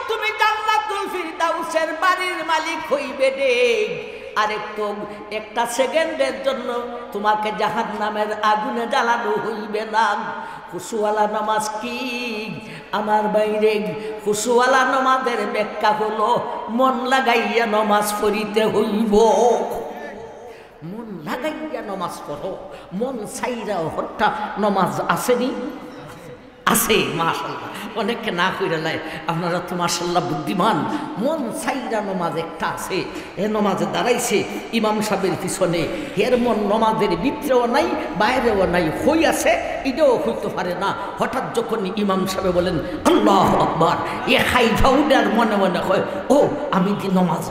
তুমি জান্নাতুল ফিরদাউসের বাড়ির মালিক হইবে রে। আরেকটু একটা সেকেন্ডের জন্য তোমাকে জাহান্নামের আগুনে জ্বালানো হইবে না। খুশুওয়ালা নামাজ কি আমার বাইরে? খুশুওয়ালা নামাজের ব্যাখ্যা হলো মন লাগাইয়া নামাজ পড়িতে হইব। মন লাগাইয়া নামাজ পড়ো, মন চাইরা হঠাৎ নামাজ আসেনি? আছে মাশাআল্লাহ, অনেককে না কইরা লাই, আপনারা তো মাশাআল্লাহ বুদ্ধিমান। মন চাইরা নমাজ একটা আছে, এ নমাজে দাঁড়াইছে ইমাম সাহেবের পিছনে, এর মন নমাজের ভিতরেও নাই বাইরেও নাই, হই আছে এটাও হইতে পারে না। হঠাৎ যখন ইমাম সাহেব বলেন আল্লাহু আকবার, এ খাই ভাউডার মনে মনে হয় ও আমি কি নমাজ।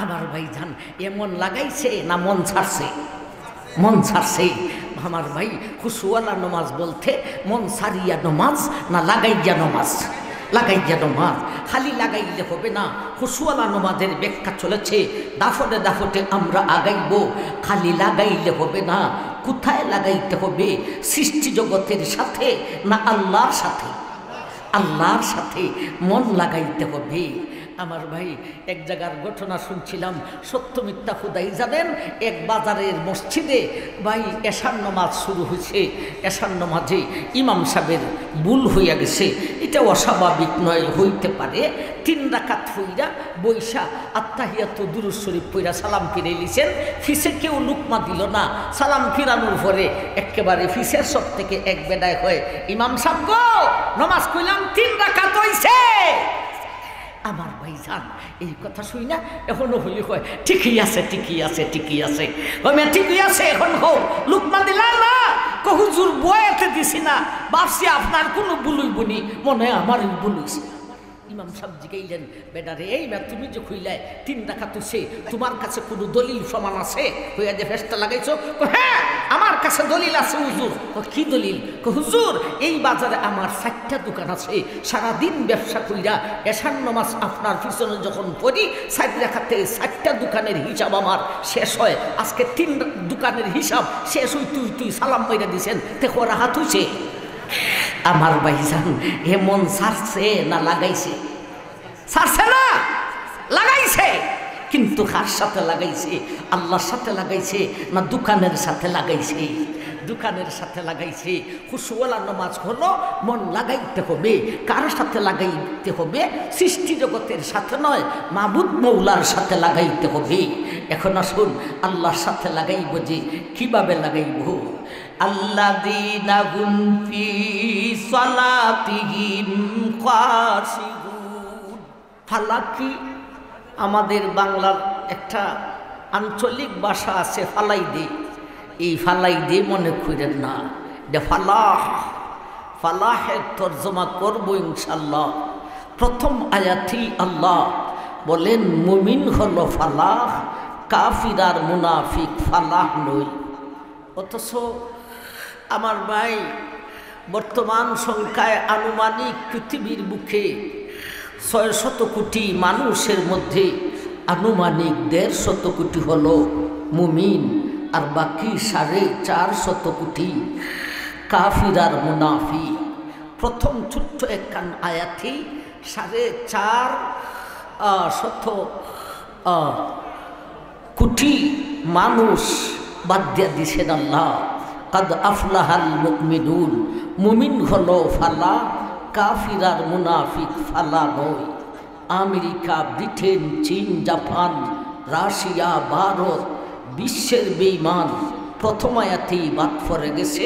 আমার ভাই জান, এ মন লাগাইছে না মন ছাড়ছে? মন ছাড়ছে। আমার ভাই খুশুওয়ালা নমাজ বলতে মন সারিয়া নমাজ না লাগাইয়া নমাজ? লাগাইয়া নমাজ। খালি লাগাইলে হবে না, খুশুওয়ালা নমাজের ব্যাখ্যা চলেছে দাফটে দাফটে আমরা আগাইব। খালি লাগাইলে হবে না, কোথায় লাগাইতে হবে? সৃষ্টি জগতের সাথে না আল্লাহর সাথে? আল্লাহর সাথে মন লাগাইতে হবে। আমার ভাই এক জায়গার ঘটনা শুনছিলাম, সত্য মিথ্যা খুদাই জানেন। এক বাজারের মসজিদে ভাই এশার নামাজ শুরু হয়েছে, এশার নামাজে ইমাম সাহেবের ভুল হইয়া গেছে। এটা অস্বাভাবিক নয়, হইতে পারে। 3 রাকাত হইরা বৈশা আত্তাহিয়াতু দুরূদ শরীফ পইরা সালাম ফিরে লিছেন। ফিসে কেউ লুকমা দিল না। সালাম ফিরানোর পরে একেবারে ফিসের সব থেকে এক বেডায় হয়, ইমাম সাহেব গো নামাজ কইলাম 3 রাকাত হইছে। আমার ভাই জান, এই কথা শুই না এখনো হইলে হয় ঠিকই আছে, ঠিকই আছে, ঠিকই আছে, ঠিকই আছে। এখন হোক লুকমা দিলাম না, হুজুর বয়াতে দিছি না, ভাবছি আপনার কোনো ভুলই বুনি, মনে হয় আমারই ভুল হইছে। ইমাম সাহেব জিগাইলেন, বেডারে এই না তুমি যে খুইলে 3 রাকাত হইছে, তোমার কাছে কোনো দলিল সমান আছে? হইয়া যে ফেস্তা লাগাইছো? হ্যাঁ আমার কাছে দলিল আছে হুজুর। কি দলিল? হুজুর এই বাজারে আমার 4টা দোকান আছে, সারাদিন ব্যবসা কইরা এশার নামাজ আপনার পিছনে যখন পড়ি 4 রাকাতে 4টা দোকানের হিসাব আমার শেষ হয়। আজকে 3 দোকানের হিসাব শেষ হই তুই সালাম মাইরা দিছেন, দেখো রাহাত হইছে। আমার ভাইজান, এমন ছাড়ছে না লাগাইছে? ছাড়ছে না, লাগাইছে। কিন্তু কার সাথে লাগাইছে? আল্লাহর সাথে লাগাইছে না দোকানের সাথে লাগাইছে? দোকানের সাথে লাগাইছে। খুশুওয়ালা নামাজ হলো মন লাগাইতে হবে। কার সাথে লাগাইতে হবে? সৃষ্টি জগতের সাথে নয়, মাবুদ মৌলার সাথে লাগাইতে হবে। এখন আসুন আল্লাহর সাথে লাগাইব যে কিভাবে লাগাইব? আল্লাযীনা হুম ফী সালাতিহিম খাশিউন। ফালাকি আমাদের বাংলার একটা আঞ্চলিক ভাষা আছে, ফালাই দে। এই ফালাই দে মনে করেন না, এটা ফালাহ। ফালাহের তর্জমা করব ইনশাল্লাহ। প্রথম আয়াতেই আল্লাহ বলেন মুমিন হলো ফালাহ, কাফির আর মুনাফিক ফালাহ নয়। অথচ আমার ভাই বর্তমান সংখ্যায় আনুমানিক পৃথিবীর বুকে 600 কোটি মানুষের মধ্যে আনুমানিক 150 কোটি হলো মুমিন, আর বাকি 450 কোটি কাফির আর মুনাফিক। প্রথম ছোট্ট একখান আয়াতেই 450 কোটি মানুষ বাদ দিয়া দিছেন আল্লাহ। কাদ আফলাহাল মুমিনুন। মুমিন হলো ফালা, কাফির আর মুনাফিক ফালা নয়। আমেরিকা, ব্রিটেন, চীন, জাপান, রাশিয়া, ভারত বিশ্বের বেঈমান প্রথম আয়াতেই বাদ পড়ে গেছে।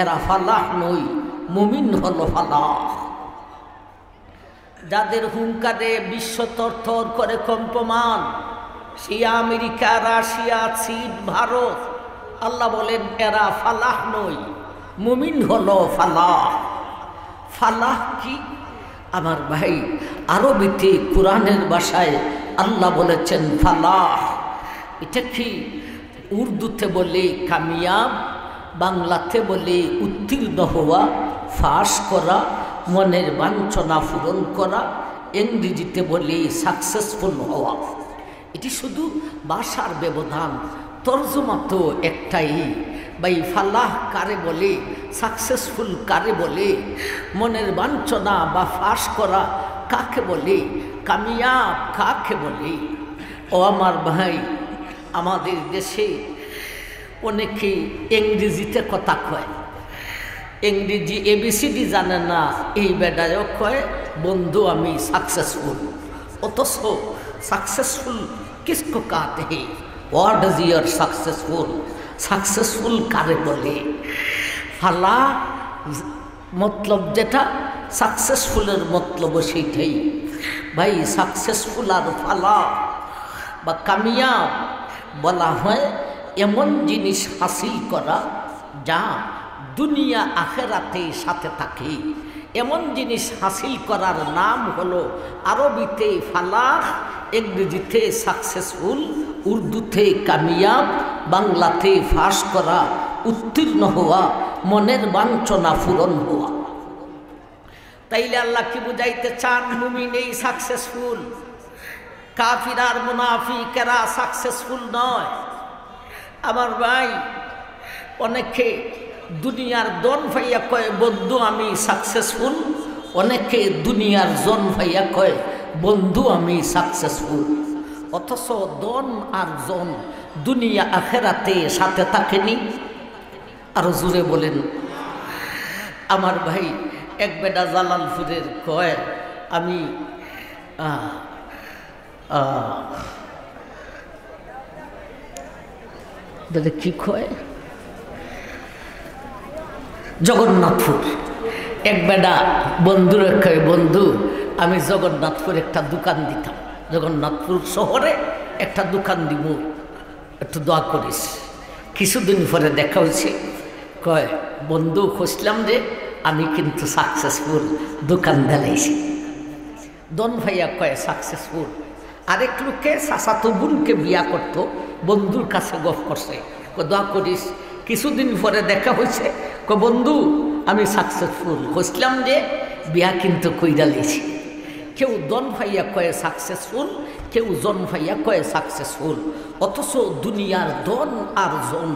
এরা ফালাহ নয়, মুমিন হলো ফালাহ। যাদের হুঙ্কারে বিশ্ব তরতর করে কম্পমান, সে আমেরিকা, রাশিয়া, চীন, ভারত, আল্লাহ বলেন এরা ফালাহ নয়, মুমিন হলো ফালাহ। ফালাহ কি আমার ভাই? আরবিতে কোরআনের ভাষায় আল্লাহ বলেছেন ফালাহ। এটা কি? উর্দুতে বলে কামিয়াব, বাংলাতে বলে উত্তীর্ণ হওয়া, ফাঁস করা, মনের বাঞ্ছনা পূরণ করা, ইংরেজিতে বলে সাকসেসফুল হওয়া। এটি শুধু ভাষার ব্যবধান, তর্জমা তো একটাই। ভাই ফালাহ কারে বলে, সাকসেসফুল কারে বলে, মনের বাঞ্ছনা বা ফাঁস করা কাকে বলে, কামিয়াব কাকে বলে? ও আমার ভাই, আমাদের দেশে অনেকে ইংরেজিতে কথা কয়, ইংরেজি এবিসিডি জানে না, এই বেটায়ও কয় বন্ধু আমি সাকসেসফুল। অথচ सक्सेसफुल किसको कहते हैं? What is your successful? Successful कारे बोले? फाला मतलब जेटा सक्सेसफुलेर मतलब सेटाई भाई। सक्सेसफुल और फाला बा कामियाब बला हय एमन जिनिस हासिल करा जा दुनिया आखेराते साथे थाके। एमन जिनिस हासिल करार नाम हलो आरबीते फालाह, इंग्रेजीते सक्सेसफुल, उर्दूते कामियाब, बांगलाते फास करा, उत्तीर्ण हुआ, मनेर बांछना पूरण हुआ। ताइले आल्लाह कि बुझाइते चान? मुमिन এই सक्सेसफुल, काफिर আর মুনাফিকেরা सक्सेसफुल নয়। আমার ভাই, অনেকে দুনিয়ার দন ভাইয়া কয় বন্ধু আমি সাকসেসফুল, অনেকে দুনিয়ার জন ভাইয়া কয় বন্ধু আমি সাকসেসফুল। অথচ দন আর জন দুনিয়া আখেরাতে সাথে থাকেনি। আরো জোরে বলেন। আমার ভাই এক বেটা জালালপুরের কয় আমি কি কয় জগন্নাথপুর, এক বেটা বন্ধুর কয় বন্ধু আমি জগন্নাথপুর একটা দোকান দিতাম, জগন্নাথপুর শহরে একটা দোকান দিব, একটু দোয়া করিস। কিছুদিন পরে দেখা হয়েছে, কয় বন্ধু খুঁজলাম যে আমি কিন্তু সাকসেসফুল, দোকান দিলাইছি। দন ভাইয়া কয় সাকসেসফুল। আরেক লোকে চাচাতো বোনকে বিয়া করতো, বন্ধুর কাছে গফ করছে, দোয়া করিস। কিছুদিন পরে দেখা হয়েছে, কয় বন্ধু আমি সাকসেসফুল, খুঁজলাম যে বিয়া কিন্তু কইরা লিছি। কেউ দন ভাইয়া কয় সাকসেসফুল, কেউ জন ভাইয়া কয় সাকসেসফুল। অথচ দুনিয়ার দন আর জন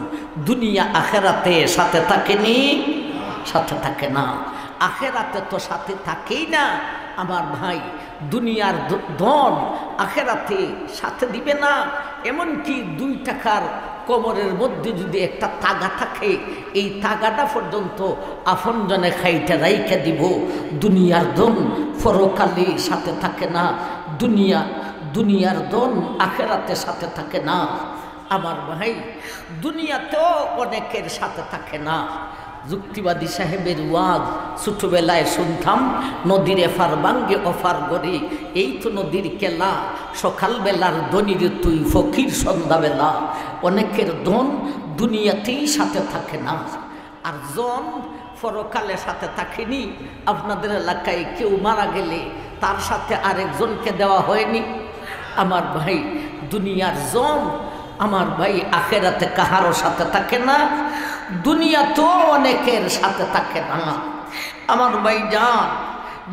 দুনিয়া আখেরাতে সাথে থাকেনি, সাথে থাকে না। আখেরাতে তো সাথে থাকেই না আমার ভাই। দুনিয়ার ধন আখেরাতে সাথে দিবে না। এমনকি 2 টাকার কোমরের মধ্যে যদি একটা তাগা থাকে, এই তাগাটা পর্যন্ত আপনজনে খাইতে রাইখে দিব। দুনিয়ার ধন পরকালে সাথে থাকে না, দুনিয়ার ধন আখেরাতে সাথে থাকে না। আমার ভাই দুনিয়াতেও অনেকের সাথে থাকে না। যুক্তিবাদী সাহেবের ওয়াজ ছোটবেলায় শুনতাম, নদীর এফার বাঙ্গে অফার গড়ে, এই তো নদীর কেলা, সকালবেলার ধনীর তুই ফকির সন্ধ্যাবেলা। অনেকের ধন দুনিয়াতেই সাথে থাকে না, আর জন পরকালে সাথে থাকেনি। আপনাদের এলাকায় কেউ মারা গেলে তার সাথে আরেকজনকে দেওয়া হয়নি। আমার ভাই দুনিয়ার জন আমার ভাই আখেরাতে কাহারও সাথে থাকে না, দুনিয়াতেও অনেকের সাথে থাকে না। আমার ভাই যান,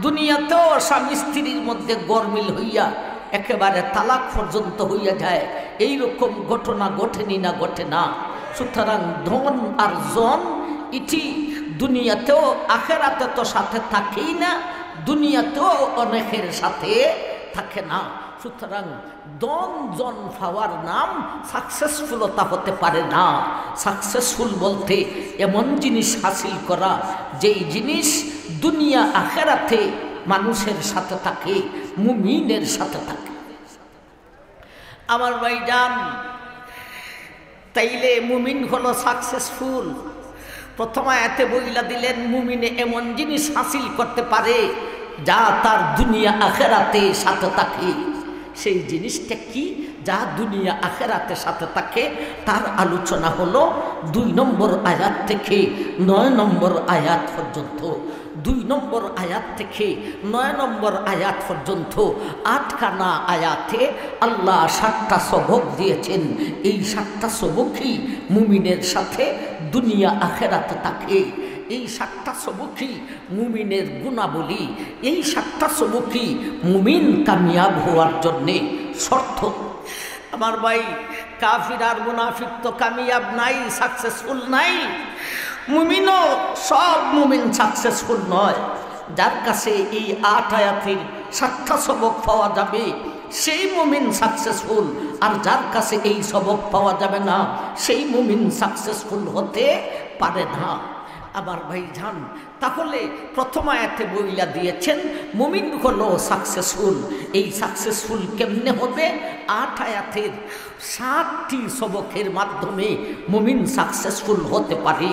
দুনিয়াতেও স্বামী স্ত্রীর মধ্যে গরমিল হইয়া একেবারে তালাক পর্যন্ত হইয়া যায়, এইরকম ঘটনা ঘটেনি না, ঘটে না। সুতরাং ধন আর জন ইটি দুনিয়াতেও আখেরাতে তো সাথে থাকেই না, দুনিয়াতেও অনেকের সাথে থাকে না। সুতরাং দন জন পাওয়ার নাম সাকসেসফুলতা হতে পারে না। সাকসেসফুল বলতে এমন জিনিস হাসিল করা যেই জিনিস দুনিয়া আখেরাতে মানুষের সাথে থাকে, মুমিনের সাথে থাকে। আমার ভাইজান, তাইলে মুমিন হলো সাকসেসফুল। প্রথম আয়াতে বইলা দিলেন মুমিনে এমন জিনিস হাসিল করতে পারে যা তার দুনিয়া আখেরাতে সাথে থাকে। সেই জিনিসটা কি যা দুনিয়া আখেরাতে সাথে থাকে? তার আলোচনা হলো 2 নম্বর আয়াত থেকে 9 নম্বর আয়াত পর্যন্ত। 2 নম্বর আয়াত থেকে 9 নম্বর আয়াত পর্যন্ত 8খানা আয়াতে আল্লাহ 7টা সবক দিয়েছেন। এই 7টা সবকই মুমিনের সাথে দুনিয়া আখেরাতে থাকে। এই 7টা সবকই মুমিনের গুণাবলী, এই 7টা সবকই মুমিন কামিয়াব হওয়ার জন্যে শর্ত। আমার ভাই কাফির আর মুনাফিক তো কামিয়াব নাই, সাকসেসফুল নাই। মুমিনও সব মুমিন সাকসেসফুল নয়। যার কাছে এই 8 আয়াতের 7টা সবক পাওয়া যাবে সেই মুমিন সাকসেসফুল, আর যার কাছে এই সবক পাওয়া যাবে না সেই মুমিন সাকসেসফুল হতে পারে না। আবার ভাইজান, তাহলে প্রথম আয়াতে বইলা দিয়েছেন মুমিন হলো সাকসেসফুল। এই সাকসেসফুল কেমনে হবে? 8 আয়াতের 7টি সবকের মাধ্যমে মুমিন সাকসেসফুল হতে পারে।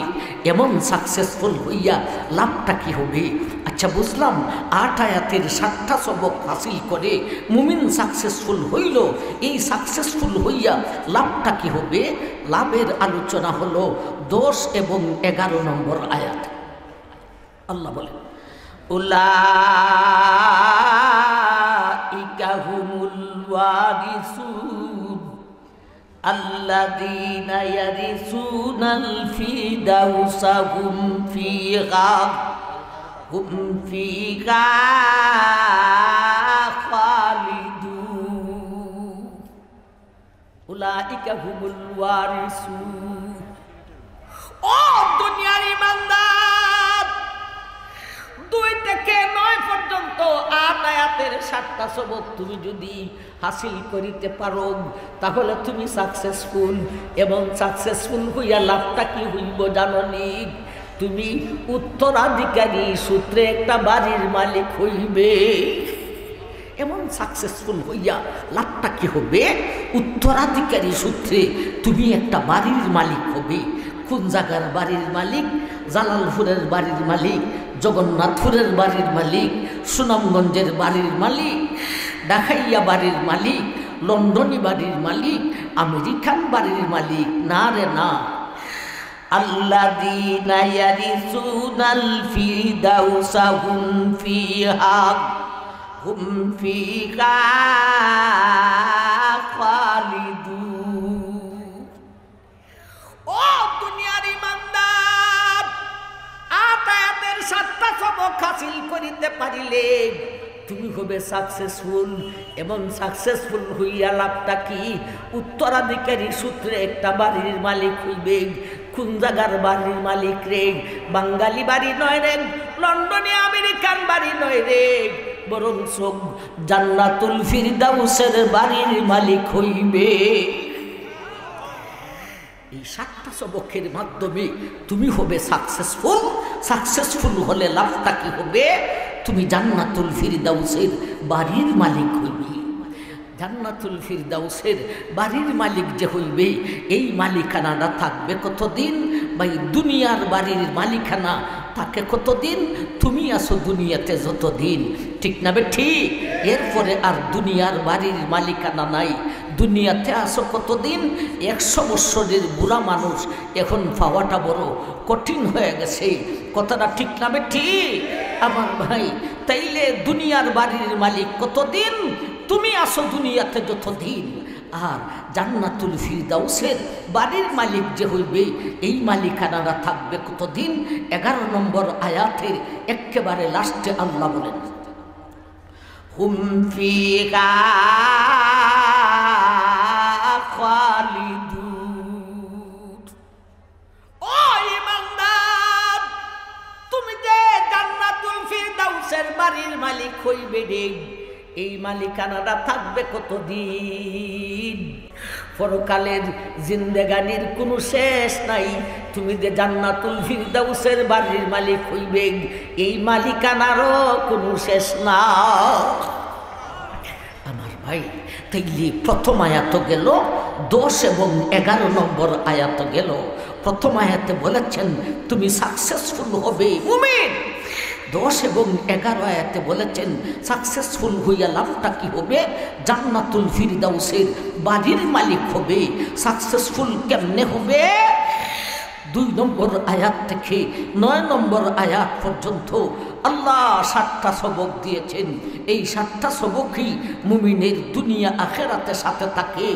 এমন সাকসেসফুল হইয়া লাভটা কি হবে? আচ্ছা বুঝলাম, 8 আয়াতের 7টা সবক হাসিল করে মুমিন সাকসেসফুল হইল। এই সাকসেসফুল হইয়া লাভটা কি হবে? লাভের আলোচনা হলো 10 এবং 11 নম্বর আয়াত। আল্লাহ বলেন, উলাইকা হুমুল ওয়ারিসুন আল্লাযীনা ইয়ারিসুনাল ফিরদাউসা হুম ফিহা খালিদুন। উলাইকা হুমুল ওয়ারিসুন। ও দুনিয়ার ইমানদার, 2 থেকে 9 পর্যন্ত 8 আয়াতের 7টা সবক তুমি যদি হাসিল করিতে পারো তাহলে তুমি সাকসেসফুল। এবং সাকসেসফুল হইয়া লাভটা কি হইব জাননি? তুমি উত্তরাধিকারী সূত্রে একটা বাড়ির মালিক হইবে। এমন সাকসেসফুল হইয়া লাভটা কি হবে? উত্তরাধিকারী সূত্রে তুমি একটা বাড়ির মালিক হবে। কোন জায়গার বাড়ির মালিক? জালালপুরের বাড়ির মালিক, জগন্নাথপুরের বাড়ির মালিক, সুনামগঞ্জের বাড়ির মালিক, ঢাকাইয়া বাড়ির মালিক, লন্ডনী বাড়ির মালিক, আমেরিকান বাড়ির মালিক না রে না। আল্লাযীনা ইয়ারিসুনাল ফিরদাউসা হুম ফিহা খালিদুন। ও দুনিয়ার ইমানদার, 8 আয়াতের 7টা সবক হাসিল করিতে পারিলে তুমি হবে সাকসেসফুল। এবং সাকসেসফুল হইয়া লাভটা কি? উত্তরাধিকারী সূত্রে একটা বাড়ির মালিক হইবে। কোন জায়গার বাড়ির মালিক রে? বাঙালি বাড়ি নয় রে, লন্ডনে আমেরিকান বাড়ি নয় রে, বরং জান্নাতুল ফিরদাউসের বাড়ির মালিক হইবে। এই 7টা সবকের মাধ্যমে তুমি হবে সাকসেসফুল। সাকসেসফুল হলে লাভটা কি হবে? তুমি জান্নাতুল ফিরদাউসের বাড়ির মালিক হইবে। জান্নাতুল ফিরদাউসের বাড়ির মালিক যে হইবে, এই মালিকানাটা থাকবে কতদিন? ভাই, দুনিয়ার বাড়ির মালিকানা থাকে কতদিন? তুমি আসো দুনিয়াতে যতদিন, ঠিক না বে ঠিক? এরপরে আর দুনিয়ার বাড়ির মালিকানা নাই। দুনিয়াতে আসো কতদিন? 100 বৎসরের বুড়া মানুষ এখন পাওয়াটা বড় কঠিন হয়ে গেছে। কথাটা ঠিক না বে ঠিক? আমার ভাই, তাইলে দুনিয়ার বাড়ির মালিক কতদিন? তুমি আসো দুনিয়াতে যতদিন। আর জান্নাতুল ফিরদাউসের বাড়ির মালিক যে হইবে, এই মালিকানারা থাকবে কতদিন? 11 নম্বর আয়াতের একেবারে লাস্টে আল্লাহ বলেন, হুম ফিহা খালিদুন। ও ইমানদার, তুমি যে জান্নাতুল ফিরদাউসের বাড়ির মালিক হইবে রে, এই মালিকানাটা থাকবে কতদিন? পরকালের জিন্দেগানির কোনো শেষ নাই। তুমি যে জান্নাতুল ফিরদাউসের বাড়ির মালিক হইবে, এই মালিকানারও কোনো শেষ না। আমার ভাই, তাইলে প্রথম আয়াত গেল, 10 এবং 11 নম্বর আয়াত গেল। প্রথম আয়াতে বলেছেন তুমি সাকসেসফুল হবে মুমিন। 10 এবং 11 আয়াতে বলেছেন সাকসেসফুল হইয়া লাভটা কি হবে? জান্নাতুল ফিরদাউসের বাড়ির মালিক হবে। সাকসেসফুল কেমনে হবে? 2 নম্বর আয়াত থেকে 9 নম্বর আয়াত পর্যন্ত আল্লাহ 7টা সবক দিয়েছেন। এই 7টা সবকই মুমিনের দুনিয়া আখেরাতের সাথে থাকে।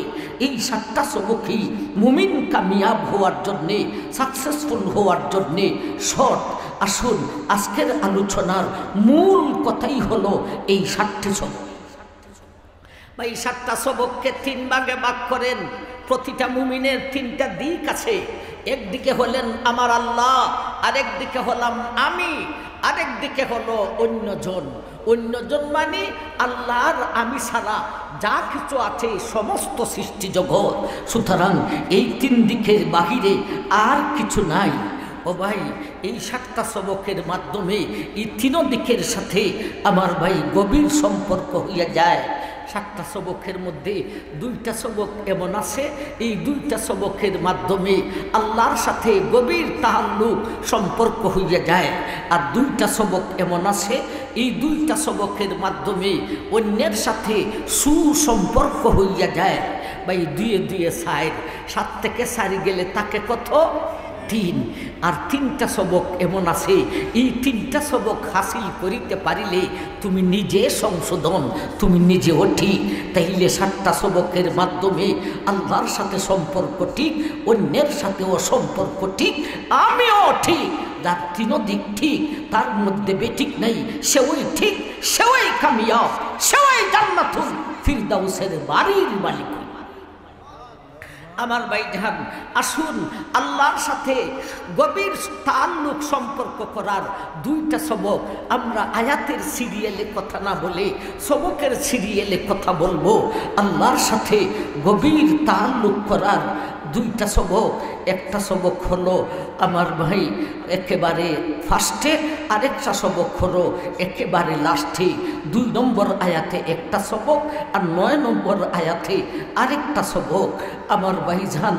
এই 7টা সবকই মুমিন কামিয়াব হওয়ার জন্যে, সাকসেসফুল হওয়ার জন্যে শর্ট। আসুন, আজকের আলোচনার মূল কথাই হলো এই 7টি সবক। বা এই 7টা সবককে 3 ভাগে ভাগ করেন। প্রতিটা মুমিনের তিনটা দিক আছে। একদিকে হলেন আমার আল্লাহ, আরেকদিকে হলাম আমি, আরেকদিকে হলো অন্যজন। অন্যজন মানে আল্লাহর আমি ছাড়া যা কিছু আছে সমস্ত সৃষ্টি জগৎ। সুতরাং এই তিন দিকের বাহিরে আর কিছু নাই। ও ভাই, এই 7টা সবকের মাধ্যমে এই তিন দিকের সাথে আমার ভাই গভীর সম্পর্ক হইয়া যায়। 7টা সবকের মধ্যে 2টা সবক এমন আছে, এই 2টা সবকের মাধ্যমে আল্লাহর সাথে গভীর তাআল্লুক সম্পর্ক হইয়া যায়। আর 2টা সবক এমন আছে, এই 2টা সবকের মাধ্যমে অন্যের সাথে সুসম্পর্ক হইয়া যায়। ভাই 2 2 4, 7 থেকে 4 গেলে তাকে কত? 3। আর 3টা সবক এমন আছে, এই 3টা সবক হাসিল করিতে পারিলে তুমি নিজে সংশোধন, তুমি নিজেও ঠিক। তাইলে 7টা সবকের মাধ্যমে আল্লাহর সাথে সম্পর্ক ঠিক, অন্যের সাথেও সম্পর্ক ঠিক, আমিও ঠিক। যার 3 দিক ঠিক, তার মধ্যে বেঠিক নাই, সেওই ঠিক, সেওই কামিয়াব, সেওই জান্নাতুল ফিরদাউসের বাড়ির মালিক। আমার ভাইজান, আসুন আল্লাহর সাথে গভীর তাআল্লুক সম্পর্ক করার 2টা সবক আমরা আয়াতের সিরিয়ালে কথা না বলে সবকের সিরিয়ালে কথা বলবো। আল্লাহর সাথে গভীর তাআল্লুক করার 2টা সবক। একটা সবক হলো আমার ভাই একেবারে ফার্স্টে, আরেকটা সবক হলো একেবারে লাস্টে। 2 নম্বর আয়াতে একটা সবক, আর 9 নম্বর আয়াতে আরেকটা সবক। আমার ভাইজান,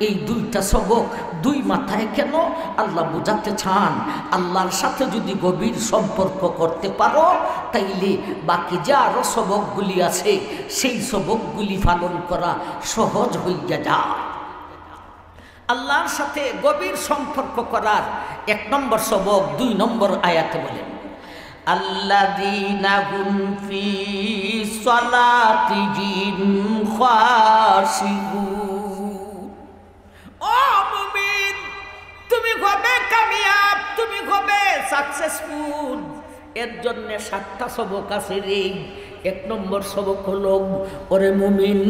এই 2টা সবক 2 মাথায় কেন? আল্লাহ বোঝাতে চান আল্লাহর সাথে যদি গভীর সম্পর্ক করতে পারো, তাইলে বাকি যে আরও সবকগুলি আছে সেই সবকগুলি পালন করা সহজ হইয়া যায়। আল্লাহর সাথে গভীর সম্পর্ক করার 1 নম্বর সবক 2 নম্বর আয়াতে বলেন, আল্লাযীনা হুম ফী সালাতিহিম খাশিউন। ও মুমিন, তুমি হবে কামিয়াব, তুমি হবে সাকসেসফুল। এর জন্য 7টা সবক আছে রে। 1 নম্বর সবক হলো, ওরে মুমিন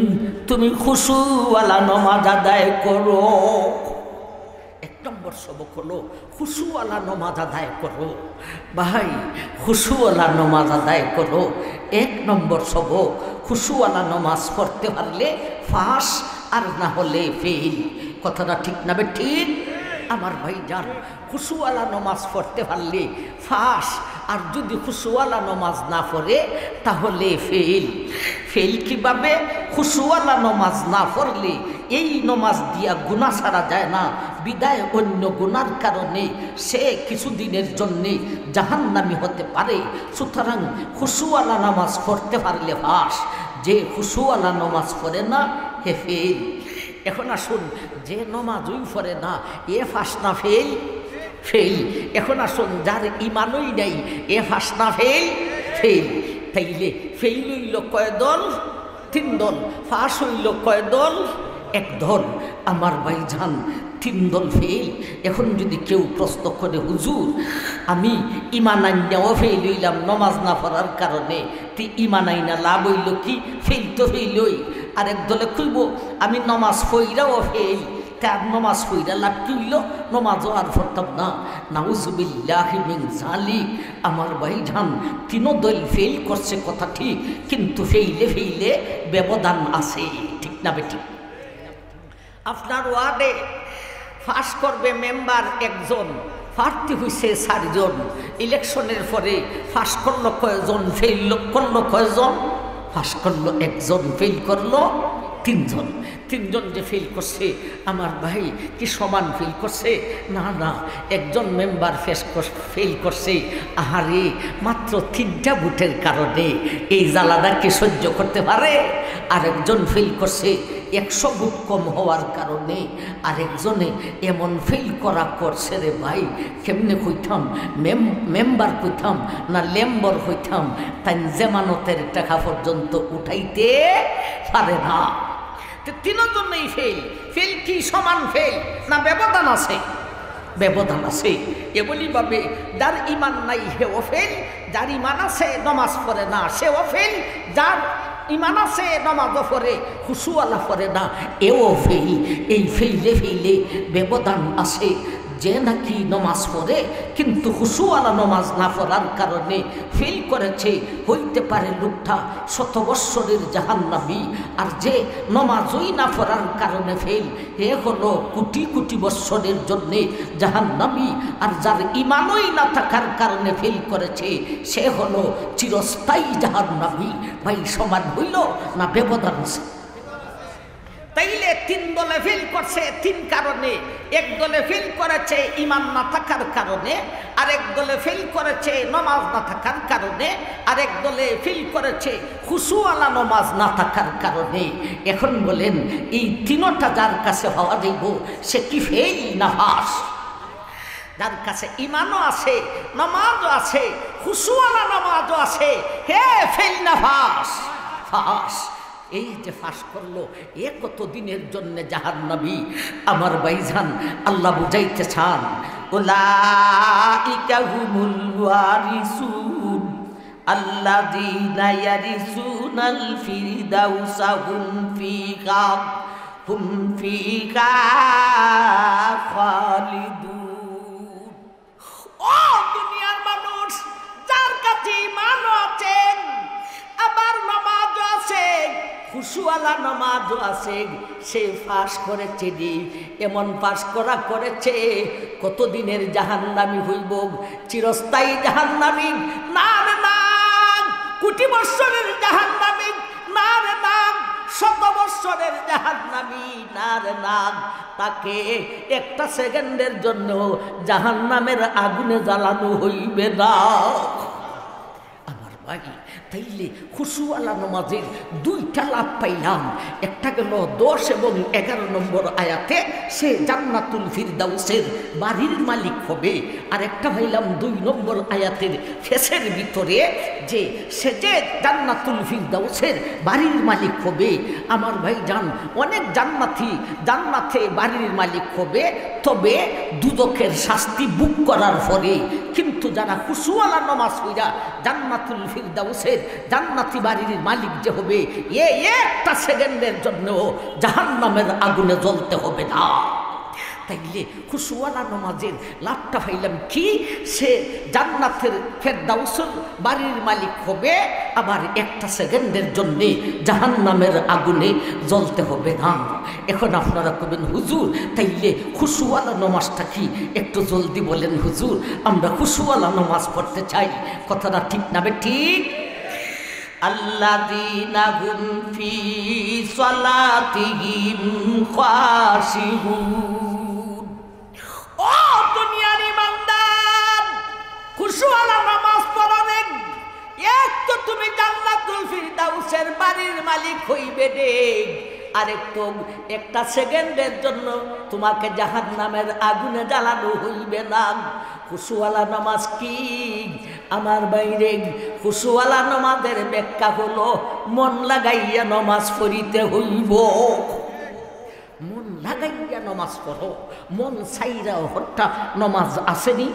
তুমি খুশুওয়ালা নামাজ আদায় করো। 1 নম্বর সবক হলো খুশুওয়ালা নামাজ আদায় করো। ভাই, খুশুওয়ালা নামাজ আদায় করো। 1 নম্বর সবক, খুশুওয়ালা নামাজ পড়তে পারলে পাস, আর না হলে ফেল। কথাটা ঠিক না বে ঠিক? আমার ভাই যান, খুশুওয়ালা নামাজ পড়তে পারলে ফাঁস, আর যদি খুশুওয়ালা নামাজ না পড়ে তাহলে ফেল। ফেল কিভাবে? খুশুওয়ালা নামাজ না পড়লে এই নামাজ দিয়া গুনাহ ছাড়া যায় না, বিদায় অন্য গুনার কারণে সে কিছুদিনের জন্যে জাহান্নামী হতে পারে। সুতরাং খুশুওয়ালা নামাজ পড়তে পারলে ফাঁস, যে খুশুওয়ালা নামাজ পড়ে না হে ফেল। এখন আসুন, যে নমাজই পড়ে না এ ফাঁস না ফেল? ফেল। এখন আসুন, যার ইমানই নেই এ ফাঁস না ফেল? ফেল। তাইলে ফেল হইল কয় দল? 3 দল। ফাঁস হইল কয় দল? 1 দল। আমার ভাইজান, 3 দল ফেল। এখন যদি কেউ প্রশ্ন করে, হুজুর আমি ইমান আইনাও ফেল হইলাম নমাজ না পড়ার কারণে, তুই ইমান আইনা লাভ হইল কি? ফেল তো ফেলই। আরেক দলে কইব আমি নমাজ পইরাও ফেল, তার নমাজ পইরা লাভ কি হইল? নমাজও আর পড়তাম না। নাউজুবিল্লাহি মিন যালিক। আমার ভাইজান, 3 দল ফেল করছে কথা ঠিক, কিন্তু ফেইলে ফেইলে ব্যবধান আছে। ঠিক না বেটি? আপনার ওয়ার্ডে পাস করবে মেম্বার 1 জন, প্রার্থী হয়েছে 4 জন। ইলেকশনের পরে পাস করলো কয়জন, ফেল করলো কয়জন? পাস করলো 1 জন, ফেল করলো 3 জন। 3 জন যে ফেল করছে, আমার ভাই কি সমান ফেল করছে? না না, 1 জন মেম্বার ফেল করছে। আহারে, মাত্র 3টা ভোটের কারণে এই জ্বালাটা কি সহ্য করতে পারে? আরেকজন ফেল করছে 100 ভোট কম হওয়ার কারণে। আরেকজনে এমন ফেল করা করছে রে ভাই, কেমনে কইতাম? মেম্বার কইতাম না লেম্বর কইতাম, তাই জামানতের টাকা পর্যন্ত উঠাইতে পারে না। 3 জনেই ফেল। ফেল কি সমান ফেল না ব্যবধান আছে? ব্যবধান আছে। এগুলি ভাবে যার ইমান নাই হেও ফেল, যার ইমান আছে নমাজ পড়ে না সেও ফেল, যার ইমান আছে নামাজও পড়ে খুশুওয়ালা পড়ে না, এও ফেল। এই ফেইলে ব্যবধান আছে। যে নাকি নমাজ পড়ে কিন্তু খুশুওয়ালা নমাজ না পড়ার কারণে ফেল করেছে, হইতে পারে লোকটা 100 বৎসরের জাহান্নামী। আর যে নমাজই না পড়ার কারণে ফেল, এ হলো কোটি কোটি বৎসরের জন্যে জাহান্নামী। আর যার ইমানই না থাকার কারণে ফেল করেছে, সে হলো চিরস্থায়ী জাহান্নামী। ভাই সমান হইল না ব্যবধান? তাইলে 3 দলে ফেল করছে 3 কারণে। এক দলে ফেল করেছে ইমান না থাকার কারণে, আরেক দলে ফেল করেছে নামাজ না থাকার কারণে, আরেক দলে ফেল করেছে খুশুওয়ালা নামাজ না থাকার কারণে। এখন বলেন এই তিনটা যার কাছে হওয়া যাইব, সে কি ফেল না পাস? যার কাছে ইমানও আছে, নামাজও আছে, খুশুওয়ালা নামাজও আছে, হে ফেল না পাস? পাস। এই যে ফাঁস করলো, এ কত দিনের জন্য জাহান্নামী। আমার ভাইজান আল্লাহ বুঝাইতে চান, উলাইকা হুমুল ওয়ারিসুন আল্লাযীনা ইয়ারিসুনাল ফিরদাউসা হুম ফিহা খালিদুন। ও দুনিয়ার মানুষ, যার কাছে ঈমান আছে, আবার নামাজও আছে, খুশুওয়ালা নামাজও আছে, সে পাস করেছে রে। এমন পাস করেছে কতদিনের জাহান্নামী হইব? চিরস্থায়ী জাহান্নামী। না রে না, কোটি বৎসরের জাহান্নামী। না রে না, 100 বৎসরের জাহান্নামী। না রে না, তাকে একটা সেকেন্ডের জন্য জাহান্নামের আগুনে জ্বালানো হইবে না। আমার ভাই, তাইলে খুশুওয়ালা নামাজের 2টা লাভ পাইলাম। একটা গেল 10 এবং 11 নম্বর আয়াতে সে জান্নাতুল ফিরদাউসের বাড়ির মালিক হবে। আর একটা পাইলাম 2 নম্বর আয়াতের ফেসের ভিতরে যে সে যে জান্নাতুল ফিরদাউসের বাড়ির মালিক হবে। আমার ভাই জান, অনেক জান্নাতে বাড়ির মালিক হবে, তবে দুদকের শাস্তি বুক করার পরে। কিন্তু যারা খুশুওয়ালা নামাজ পড়া জান্নাতুল ফিরদাউসের জান্নাতি বাড়ির মালিক যে হবে, একটা সেকেন্ডের জন্য জাহান্নামের আগুনে জ্বলতে হবে না। তাইলে খুশুওয়ালা নামাজের লাভটা পাইলাম কি? সে জান্নাতের ফেরদাউসের বাড়ির মালিক হবে, আবার একটা সেকেন্ডের জন্যে জাহান্নামের আগুনে জ্বলতে হবে না। এখন আপনারা কবেন হুজুর তাইলে খুশুওয়ালা নামাজটা কি? একটু জলদি বলেন হুজুর, আমরা খুশুওয়ালা নামাজ পড়তে চাই। কথাটা ঠিক না ঠিক? আল্লাযীনা হুম ফি সালাতিহিম খাশিউন। ও দুনিয়ার ইমানদার, খুশুওয়ালা নামাজ পড়ালেন, এক তো তুমি জান্নাতুল ফিরদাউসের বাড়ির মালিক হইবে রে, আরেক তো একটা সেকেন্ডের জন্য তোমাকে জাহান্নামের আগুনে জ্বালানো হইবে না। খুশুওয়ালা নামাজ কি? আমার বাইরে খুশুওয়ালা নামাজের ব্যাখ্যা হলো মন লাগাইয়া নামাজ পড়িতে হইব। মন লাগাইয়া নামাজ পড়ো, মন চাইরা হত্যা নামাজ আসেনি?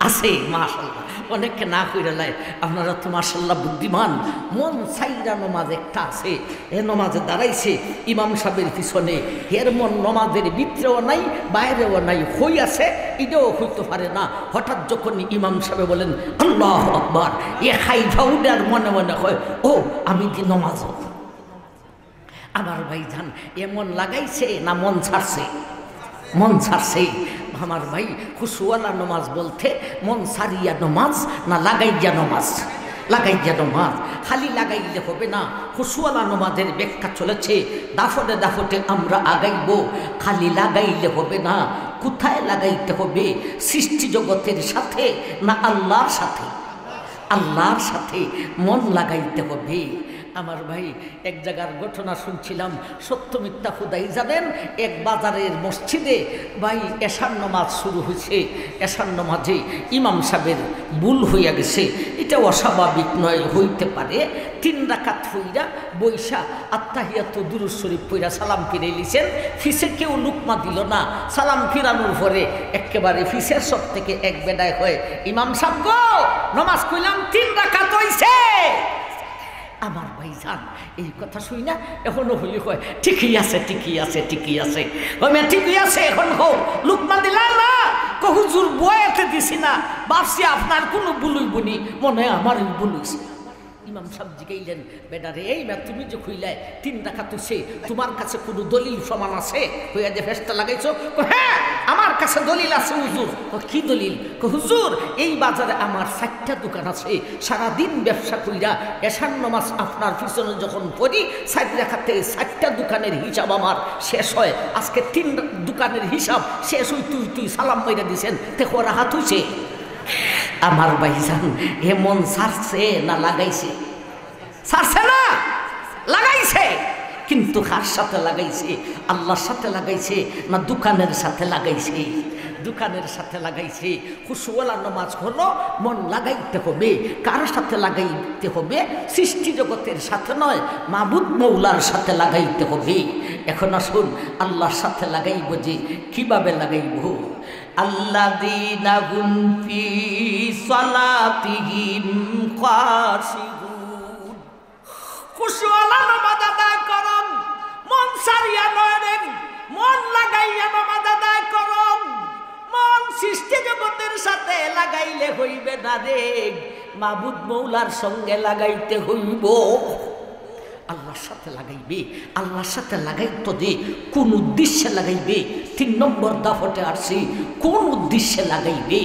আছে মাশাআল্লাহ, অনেকে না কইরা লাই, আপনারা তো মাশাআল্লাহ বুদ্ধিমান। মন চাইরা নামাজ একটা আছে, এ নামাজে দাঁড়াইছে ইমাম সাহেবের পিছনে, এর মন নামাজের ভিতরেও নাই বাইরেও নাই, হই আছে এটাও হইতে পারে না। হঠাৎ যখন ইমাম সাহেব বলেন আল্লাহু আকবার, এ খাইফা উডার মনে মনে হয় ও আমি কি নামাজ। আমার ভাইজান এমন লাগাইছে না মন ছাড়ছে? মন ছাড়ছে। আমার ভাই খুশুওয়ালা নামাজ বলতে মন সারিয়া নামাজ না লাগাইয়া নামাজ? লাগাইয়া নামাজ। খালি লাগাইলে হবে না, খুশুওয়ালা নামাজের ব্যাখ্যা চলেছে, দাফটে দাফটে আমরা আগাইব। খালি লাগাইলে হবে না, কোথায় লাগাইতে হবে? সৃষ্টি জগতের সাথে না আল্লাহর সাথে? আল্লাহর সাথে মন লাগাইতে হবে। আমার ভাই এক জায়গার ঘটনা শুনছিলাম, সত্য মিথ্যা খুদাই জানেন। এক বাজারের মসজিদে ভাই এশার নামাজ শুরু হয়েছে, এশার নামাজে ইমাম সাহেবের ভুল হইয়া গেছে। এটা অস্বাভাবিক নয়, হইতে পারে। 3 রাকাত হইয়া বৈশা আত্তাহিয়াত দুরূদ শরীফ পইরা সালাম ফিরে লিছেন। ফিসে কেউ লুকমা দিল না। সালাম ফিরানোর পরে একেবারে ফিসের সব থেকে এক বেডায় হয়, ইমাম সাহেব গো নামাজ কইলাম 3 রাকাত হইছে। আমার ভাইজান এই কথা শুই না এখনো হলি হয় ঠিকই আছে ঠিকই আছে ঠিকই আছে আমি ঠিকই আছে এখন হোক লুকমা দিলা না হুজুর বয়াতে দিছি না ভাবছি আপনার কোনো বুলুই বুনি মনে হয় আমার বুলুইছে ইমাম সাহেব জিগাইলেন বেটারে এই না তুমি যে খুইলে 3 রাকাত হইছে তোমার কাছে কোনো দলিল প্রমাণ আছে হইয়া যে ফেরেশতা লাগাইছো হ্যাঁ আমার কাছে দলিল আছে হুজুর কি দলিল হুজুর এই বাজারে আমার 4টা দোকান আছে সারা দিন ব্যবসা কইরা এশার নামাজ আপনার পিছনে যখন পড়ি 4 রাকাতে 4টা দোকানের হিসাব আমার শেষ হয় আজকে 3 দোকানের হিসাব শেষ হই তুই সালাম মাইরা দিছেন তে কোরা হাত হইছে আমার ভাইজান এমন ছাড়ছে না লাগাইছে ছাড়ছে না লাগাইছে কিন্তু কার সাথে লাগাইছে আল্লাহর সাথে লাগাইছে না দোকানের সাথে লাগাইছে দোকানের সাথে লাগাইছে খুশুওয়ালা নামাজ হলো মন লাগাইতে হবে কার সাথে লাগাইতে হবে সৃষ্টি জগতের সাথে নয় মাবুদ মৌলার সাথে লাগাইতে হবে এখন আসুন আল্লাহর সাথে লাগাইব যে কিভাবে লাগাইব আল্লাযীনা হুম ফি সালাতিহিম খাশিউন খুশুওয়ালা নামাজ আদায় করুন মন সারিয়া নয় মন লাগাইয়া নামাজ আদায় করুন মন সৃষ্টি জগতের সাথে লাগাইলে হইবে না রে মাবুদ মৌলার সঙ্গে লাগাইতে হইব আল্লাহর সাথে লাগাইবে আল্লাহর সাথে লাগাইতো যে কোন উদ্দেশ্যে লাগাইবে 3 নম্বর দাফটে আসছি কোন উদ্দেশ্যে লাগাইবে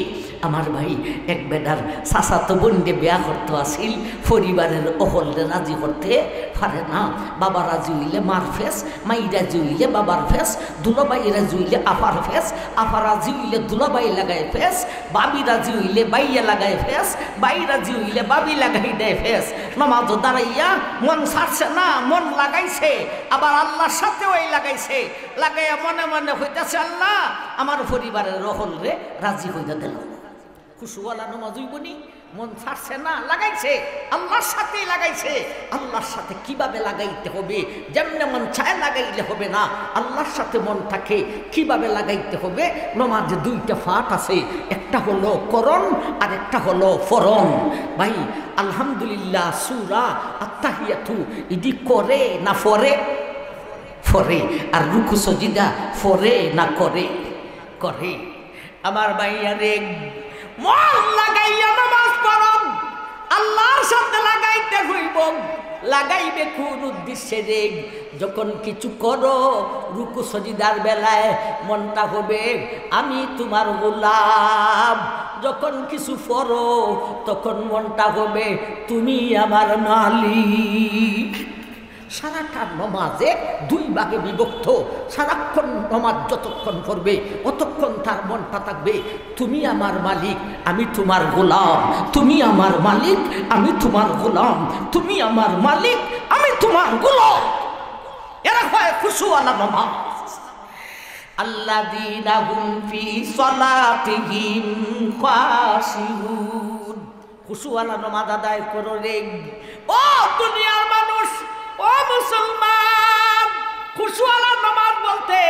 আমার ভাই এক বেটার চাচাতো বোনকে বিয়া করতে আসিল পরিবারের অহলরে রাজি করতে পারে না বাবা রাজি হইলে মার ফেস মাই রাজি হইলে বাবার ফেস দুলাবাই রাজি হইলে আফার ফেস আফা রাজি হইলে দুলাবাই লাগায় ফেস বাবি রাজি হইলে বাইয়া লাগায় ফেস বাই রাজি হইলে বাবি লাগাই দেয় ফেস নামাজ দাঁড়াইয়া মন ছাড়ছে না মন লাগাইছে আবার আল্লাহর সাথে ওই লাগাইছে লাগাইয়া মনে মনে হইতেছে আল্লাহ আমার পরিবারের অহলরে রাজি হইতে দিল খুশুওয়ালা নামাজ হইবনি মন ছাড়ছে না লাগাইছে আল্লাহর সাথে লাগাইছে আল্লাহর সাথে কিভাবে লাগাইতে হবে যেমনে মন চায় লাগাইলে হবে না আল্লাহর সাথে মনটাকে কিভাবে লাগাইতে হবে নামাজে 2টা ফাট আছে একটা হলো করণ আর একটা হলো ফরণ ভাই আলহামদুলিল্লাহ সূরা আত-তাহিয়াতু ইদি করে না ফরে ফরে আর রুকু সজিদা ফরে না করে করে আমার ভাইয়ারে মন লাগাইয়া নামাজ পড়ুন আল্লাহর সাথে লাগাইতে হইব লাগাইবে কোন উদ্দেশ্যে রে যখন কিছু করো রুকু সজিদার বেলায় মনটা হবে আমি তোমার গোলাম যখন কিছু পড়ো তখন মনটা হবে তুমি আমার মালিক সারাটা নমাজে 2 ভাগে বিভক্ত সারাক্ষণ নমাজ যতক্ষণ পড়বে ততক্ষণ তার মনটা থাকবে তুমি আমার মালিক আমি তোমার গোলাম তুমি আমার মালিক আমি তোমার গোলাম তুমি আমার মালিক আমি তোমার গোলাম এরা হয় খুশুওয়ালা নামাজ আল্লাযীনা হুম ফি সালাতিহিম খাশিউন খুশুওয়ালা নামাজ আদায় করো রে ও দুনিয়ার মানুষ ও মুসলমান খুশুওয়ালা নামাজ বলতে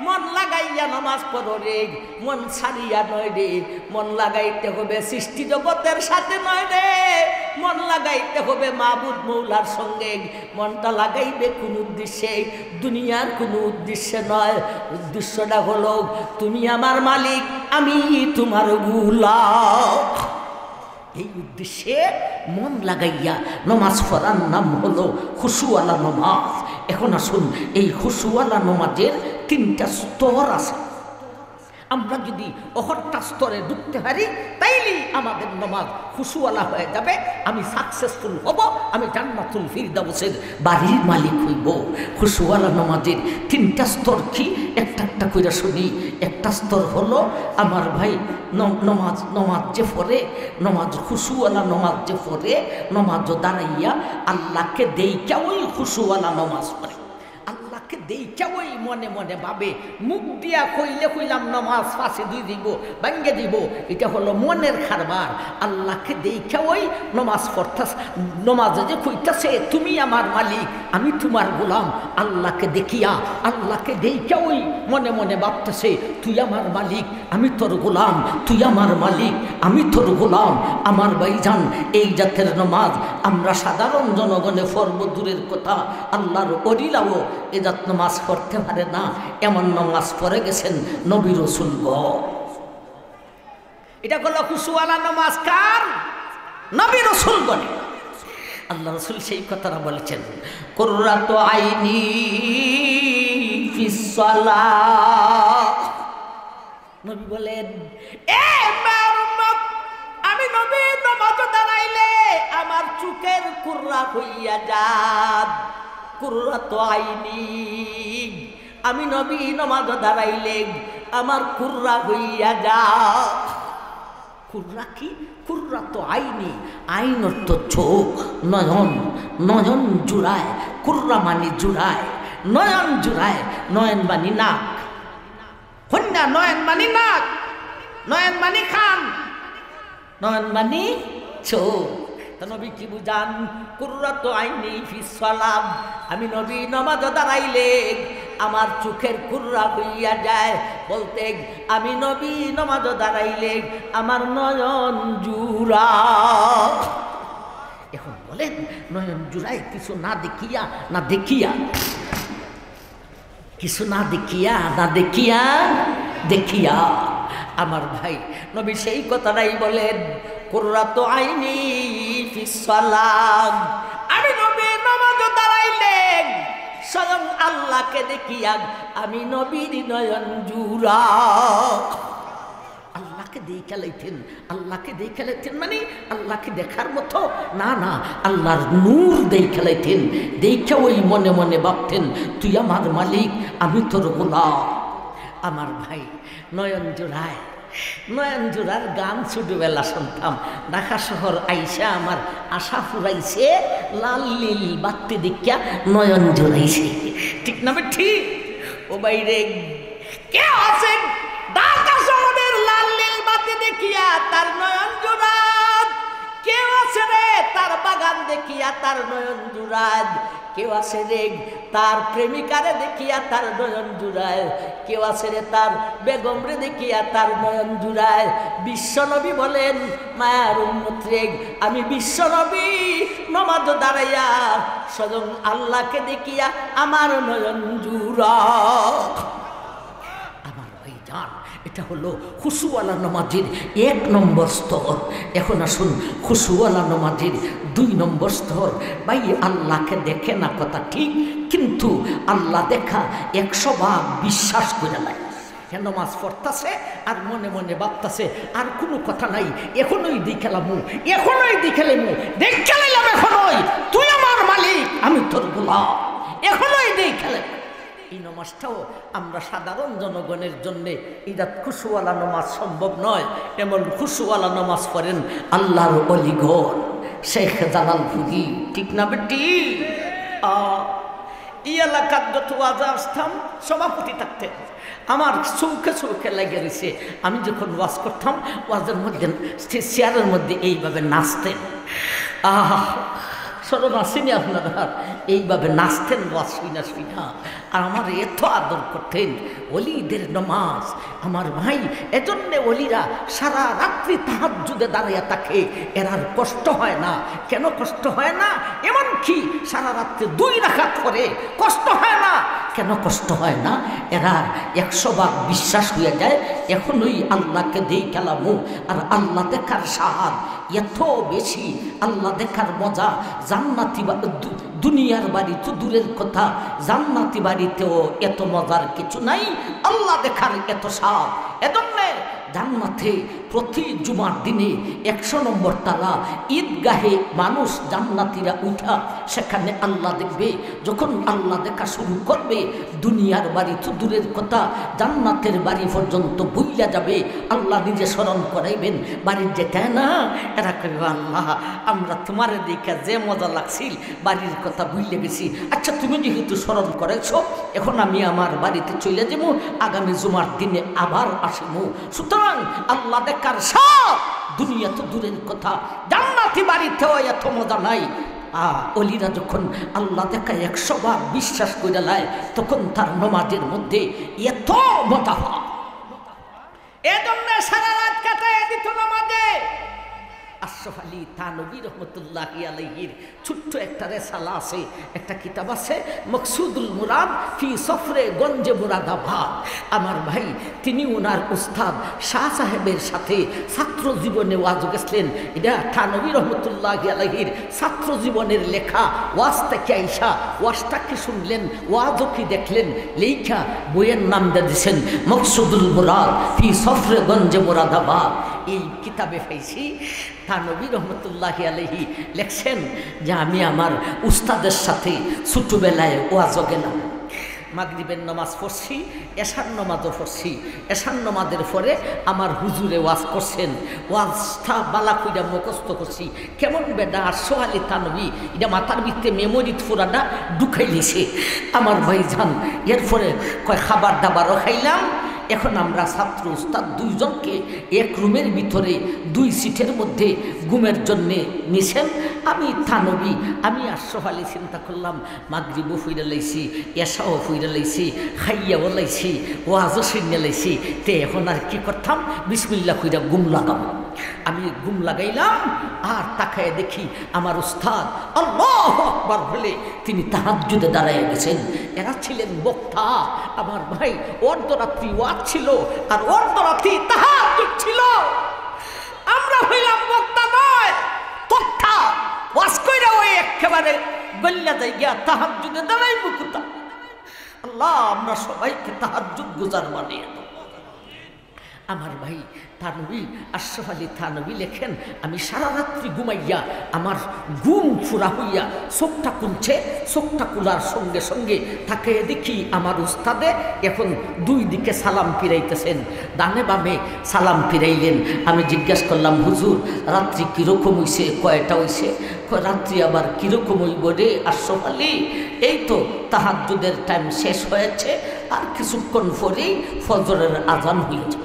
মন লাগাইয়া নামাজ পড়ো রে মন ছাড়িয়া নয় রে মন লাগাইতে হবে সৃষ্টি জগতের সাথে নয় রে মন লাগাইতে হবে মাবুদ মৌলার সঙ্গে মনটা লাগাইবে কোন উদ্দেশ্যে দুনিয়ার কোনো উদ্দেশ্যে নয় উদ্দেশ্যটা হলো তুমি আমার মালিক আমি তোমার গোলাম এই উদ্দেশ্যে মন লাগাইয়া নামাজ পড়ার নাম হলো খুশুওয়ালা নামাজ এখন আসুন এই খুশুওয়ালা নামাজের 3টা স্তর আছে আমরা যদি অহরটা স্তরে ঢুকতে পারি তাইলেই আমাদের নামাজ খুশুওয়ালা হয়ে যাবে আমি সাকসেসফুল হব আমি জান্নাতুল ফিরদাউসের বাড়ির মালিক হইব খুশুওয়ালা নামাজের 3টা স্তর কি একটা একটা কইরা শুনি একটা স্তর হলো আমার ভাই নমাজ যে পড়ে নমাজ খুশুওয়ালা নমাজ যে পড়ে নমাজ দাঁড়াইয়া আল্লাহকে দেইকা ওই খুশুওয়ালা নমাজ পড়ে আল্লাহ আল্লাহকে দেইখা ওই মনে মনে ভাবে, মুখ দিয়া কইলে কইলাম নামাজ ফাঁসে দুই দিব ভাঙ্গে দিব, এটা হলো মনের কারবার। আল্লাহকে দেইখা ওই নমাজ পড়তাস, নমাজে যে কইতাছে তুমি আমার মালিক আমি তোমার গোলাম, আল্লাহকে দেখিয়া আল্লাহকে দেইখা ওই মনে মনে ভাবতেছে তুই আমার মালিক আমি তোর গোলাম, তুই আমার মালিক আমি তোর গোলাম। আমার ভাইজান, এই জাতের নমাজ আমরা সাধারণ জনগণে পড়ব দূরের কথা, আল্লাহর ওলিরাও এ জাত নমাজ পড়তে পারে না, এমন নমাজ পড়ে গেছেন নবী রাসূলগণ। এটা হলো খুশুওয়ালা নমাজ কার? নবী রাসূলগণ। আল্লাহ রাসূল সেই কথাটা বলেছেন, কুররাতু আইনি ফিস সালাহ। নবী বলেন, এ উম্মত, আমি নবী নামাজে দাঁড়াইলে আমার চোখের কুররা হইয়া যাত। কুররাতু আইনি, আমি নবী নামাজে দাঁড়াইলে আমার কুররা হইয়া যাত। কুররা কি? কুররাতু আইনি, আইন অর্থ চোখ, নয়ন, নয়ন জুড়ায়, কুররা মানে জুড়ায়, নয়ন জুড়ায়, নয়ন মানে নাক, কন্যা নয়ন মানে নাক, নয়ন মানে খান, নয়ন মানে চোখ। তা নবী কি বুঝান? কুররাতু আইনি ফিস সালাহ, আমি নবী নামাজে দাঁড়াইলে আমার চোখের কুররা হইয়া যায়, বলতে আমি নবী নামাজে দাঁড়াইলে আমার নয়ন জুড়া। এখন বলেন, নয়ন জুড়ায় কিছু না দেখিয়া, না দেখিয়া, কিছু না দেখিয়া, না দেখিয়া, দেখিয়া। আমার ভাই নবী সেই কথাটাই বলেন, কুররাতু আইনি ফিস সালাহ, আমি নবী নামাজে দাঁড়াইলে স্বয়ং আল্লাহকে দেখিয়া আমি নবীর নয়ন জুড়া। আল্লাহকে দেখে লাইতেন, আল্লাহকে দেখে লাইতেন মানে আল্লাহকে দেখার মতো না, না, আল্লাহর নূর দেখে লাইতেন। দেখে ওই মনে মনে ভাবতেন তুই আমার মালিক আমি তোর গোলাম। আমার ভাই নয়ন জোড়ায়, নয়ন জোড়ার গান ছোটবেলা শুনতাম। ঢাকা শহর আইসা আমার আশা ফুরাইছে, লাল নীল বাতি দেখিয়া নয়ন জোড়াইছে। ঠিক না ঠিক? ও বাইরে কে আছে ঢাকা শহরের লাল নীল বাতি দেখিয়া তার নয়ন জোড়াত? কেউ আছে রে তার বাগান দেখিয়া তার নয়ন জোড়াত? কেউ আছে রে তার প্রেমিকারে দেখিয়া তার নয়ন জুড়ায়? কেউ আছে রে তার বেগম রে দেখিয়া তার নয়ন জুড়ায়? বিশ্বনবী বলেন, মায়ার উম্মত রে, আমি বিশ্বনবী নামাজে দাঁড়াইয়া স্বয়ং আল্লাহকে দেখিয়া আমার নয়ন জুড়া। আমার ভাইজান, এটা হলো খুশুওয়ালা নামাজের 1 নম্বর স্তর। এখন আসুন খুশুওয়ালা নামাজের 2 নম্বর স্তর। ভাই আল্লাহকে দেখে না কথা ঠিক, কিন্তু আল্লাহ দেখা 100 ভাগ বিশ্বাস করে নাই। নামাজ পড়তাছে আর মনে মনে ভাবতাছে আর কোনো কথা নাই, এখনই দেখালামু, এখনই দেখালামু, দেখালাম এখনই তুই আমার মালিক আমি তোর গোলাম, এখনই দেখালাম। এই নামাজটাও আমরা সাধারণ জনগণের জন্যে ইদাত খুশুওয়ালা নামাজ সম্ভব নয়। এমন খুশুওয়ালা নামাজ পড়েন আল্লাহর ওলিগণ, শেখ জালালপুরি। ঠিক না বেটি? এই এলাকার যত ওয়াজ আসতাম সভাপতি থাকতেন, আমার চৌখে চৌখে লেগে রয়েছে। আমি যখন ওয়াজ করতাম ওয়াজের মধ্যে চেয়ারের মধ্যে এইভাবে নাচতেন। সরব আসেনি আপনারা? এইভাবে নাচতেন ওয়াজ শুইনা শুইনা, আর আমার এত আদর করতেন। ওলিদের নামাজ আমার ভাই, এজন্যে ওলিরা সারা রাত্রি তাহাজ্জুদে দাঁড়িয়ে থাকে, এর আর কষ্ট হয় না। কেন কষ্ট হয় না? এমনকি সারা রাত্রে 2 রাকাত করে কষ্ট হয় না। কেন কষ্ট হয় না? এরা 100 ভাগ বিশ্বাস হয়ে যায় এখনই আল্লাহকে দেই কালামু। আর আল্লাহ দেখার স্বাদ এত বেশি, আল্লাহ দেখার মজা জান্নাতি দুনিয়ার বাড়ি তো দূরের কথা, জান্নাতি বাড়িতেও এত মজার কিছু নাই। আল্লাহ দেখার এত স্বাদ এজন্য জান্নাতে প্রতি জুমার দিনে 100 নম্বর তালা ঈদগাহে মানুষ জান্নাতীরা উঠা সেখানে আল্লাহ দেখবে। যখন আল্লাহ দেখা শুরু করবে দুনিয়ার বাড়ি তো দূরের কথা, জান্নাতের বাড়ি পর্যন্ত ভুইলা যাবে। আল্লাহ নিজে স্মরণ করাইবেন, বাড়ির যেতে না এরা কইবে আল্লাহ আমরা তোমার দেখে যে মজা লাগছিল বাড়ির কথা ভুইলে গেছি। আচ্ছা তুমি যেহেতু স্মরণ করেছো এখন আমি আমার বাড়িতে চলে যাবো, আগামী জুমার দিনে আবার আসিমু। সুতরাং আল্লাহ দেখার সব দুনিয়া তো দূরের কথা, জান্নাতি বাড়িতেও এত মজা নাই। অলিরা যখন আল্লাহ দেখা 100 বার বিশ্বাস করে নেয় তখন তার নমাজের মধ্যে এত মজা হয়। এজন্য সারা রাত কাটায় দিত নামাজে। আশরাফ আলী থানভী রহমতুল্লাহি আলাইহির ছোট্ট একটা রেসালা আছে, একটা কিতাব আছে মকসুদুল মুরাদ ফি সফরে গঞ্জে মুরাদাবাদ। আমার ভাই তিনি ওনার উস্তাদ শাহ সাহেবের সাথে ছাত্র জীবনে ওয়াজ গেছিলেন। এটা থানভী রহমতুল্লাহি আলাইহির ছাত্র জীবনের লেখা ওয়াজ থেকে আইসা ওয়াজটা কি শুনলেন, ওয়াজও কি দেখলেন, লেখা বইয়ের নাম দিয়েছেন মকসুদুল মুরাদ ফি সফরে গঞ্জে মুরাদাবাদ। এই কিতাবে পাইছি থানভী রহমতুল্লাহি আলাইহি লেখছেন যে আমি আমার উস্তাদের সাথে ছোটবেলায় ওয়াজও গেলাম, মাগরিবের নামাজ পড়ছি, এশার নামাজও পড়ছি। এশার নামাজের পরে আমার হুজুরে ওয়াজ করছেন, ওয়াজটা বালা কইরা মুখস্থ করছি। কেমন বেডা আশরাফ আলী থানভী এটা মাথার ভিতরে মেমোরি ফুরাটা ঢুকাই লিছে আমার ভাইজান। এরপরে কয় খাবার দাবারও খাইলাম। এখন আমরা ছাত্র উস্তাদ দুইজনকে এক রুমের ভিতরে 2 সিটের মধ্যে ঘুমের জন্যে নিছেন। আমি থানভী আমি আশরাফ আলী চিন্তা করলাম মাগরিবও ফুইরা লাইছি, এশাও ফুইরা লাইছি, খাইয়াও লাইছি, ওয়াজও শুনে লাইছি, তে এখন আর কি করতাম বিসমিল্লাহ কইরা ঘুম লাগাবো। আমি ঘুম লাগাইলাম আর তাকায় দেখি আমার উস্তাদ আল্লাহু আকবার বলে তিনি তাহাজ্জুদে দাঁড়ায় গেছেন। এরা ছিলেন বক্তা আমার ভাই, অর্ধরাত্রি ওয়াজ ছিল আর অর্ধরাত্রি তাহাজ্জুদ ছিল। আমরা হইলাম বক্তা নয় তথা ওয়াজ কইরা ওই একেবারে গল্লা জায়গা তাহাজ্জুদে দাঁড়াই মুকুতা। আল্লাহ আমরা সবাইকে তাহাজ্জুদ গুজার বানিয়ে দাও। আমার ভাই থানভী আশরাফ আলী থানভী লেখেন আমি সারা রাত্রি ঘুমাইয়া আমার ঘুম ফুরা হইয়া চোখটা খুলছে, চোখটা খোলার সঙ্গে সঙ্গে তাকে দেখি আমার উস্তাদে এখন 2 দিকে সালাম ফিরাইতেছেন, ডানে বামে সালাম ফিরাইলেন। আমি জিজ্ঞেস করলাম হুজুর রাত্রি কীরকম হইছে? কয়টা হইছে? রাত্রি আবার কীরকম হইব রে আশরাফ আলী? এই তো তাহাজ্জুদের টাইম শেষ হয়েছে, আর কিছুক্ষণ পরেই ফজরের আজান হয়ে যাবে।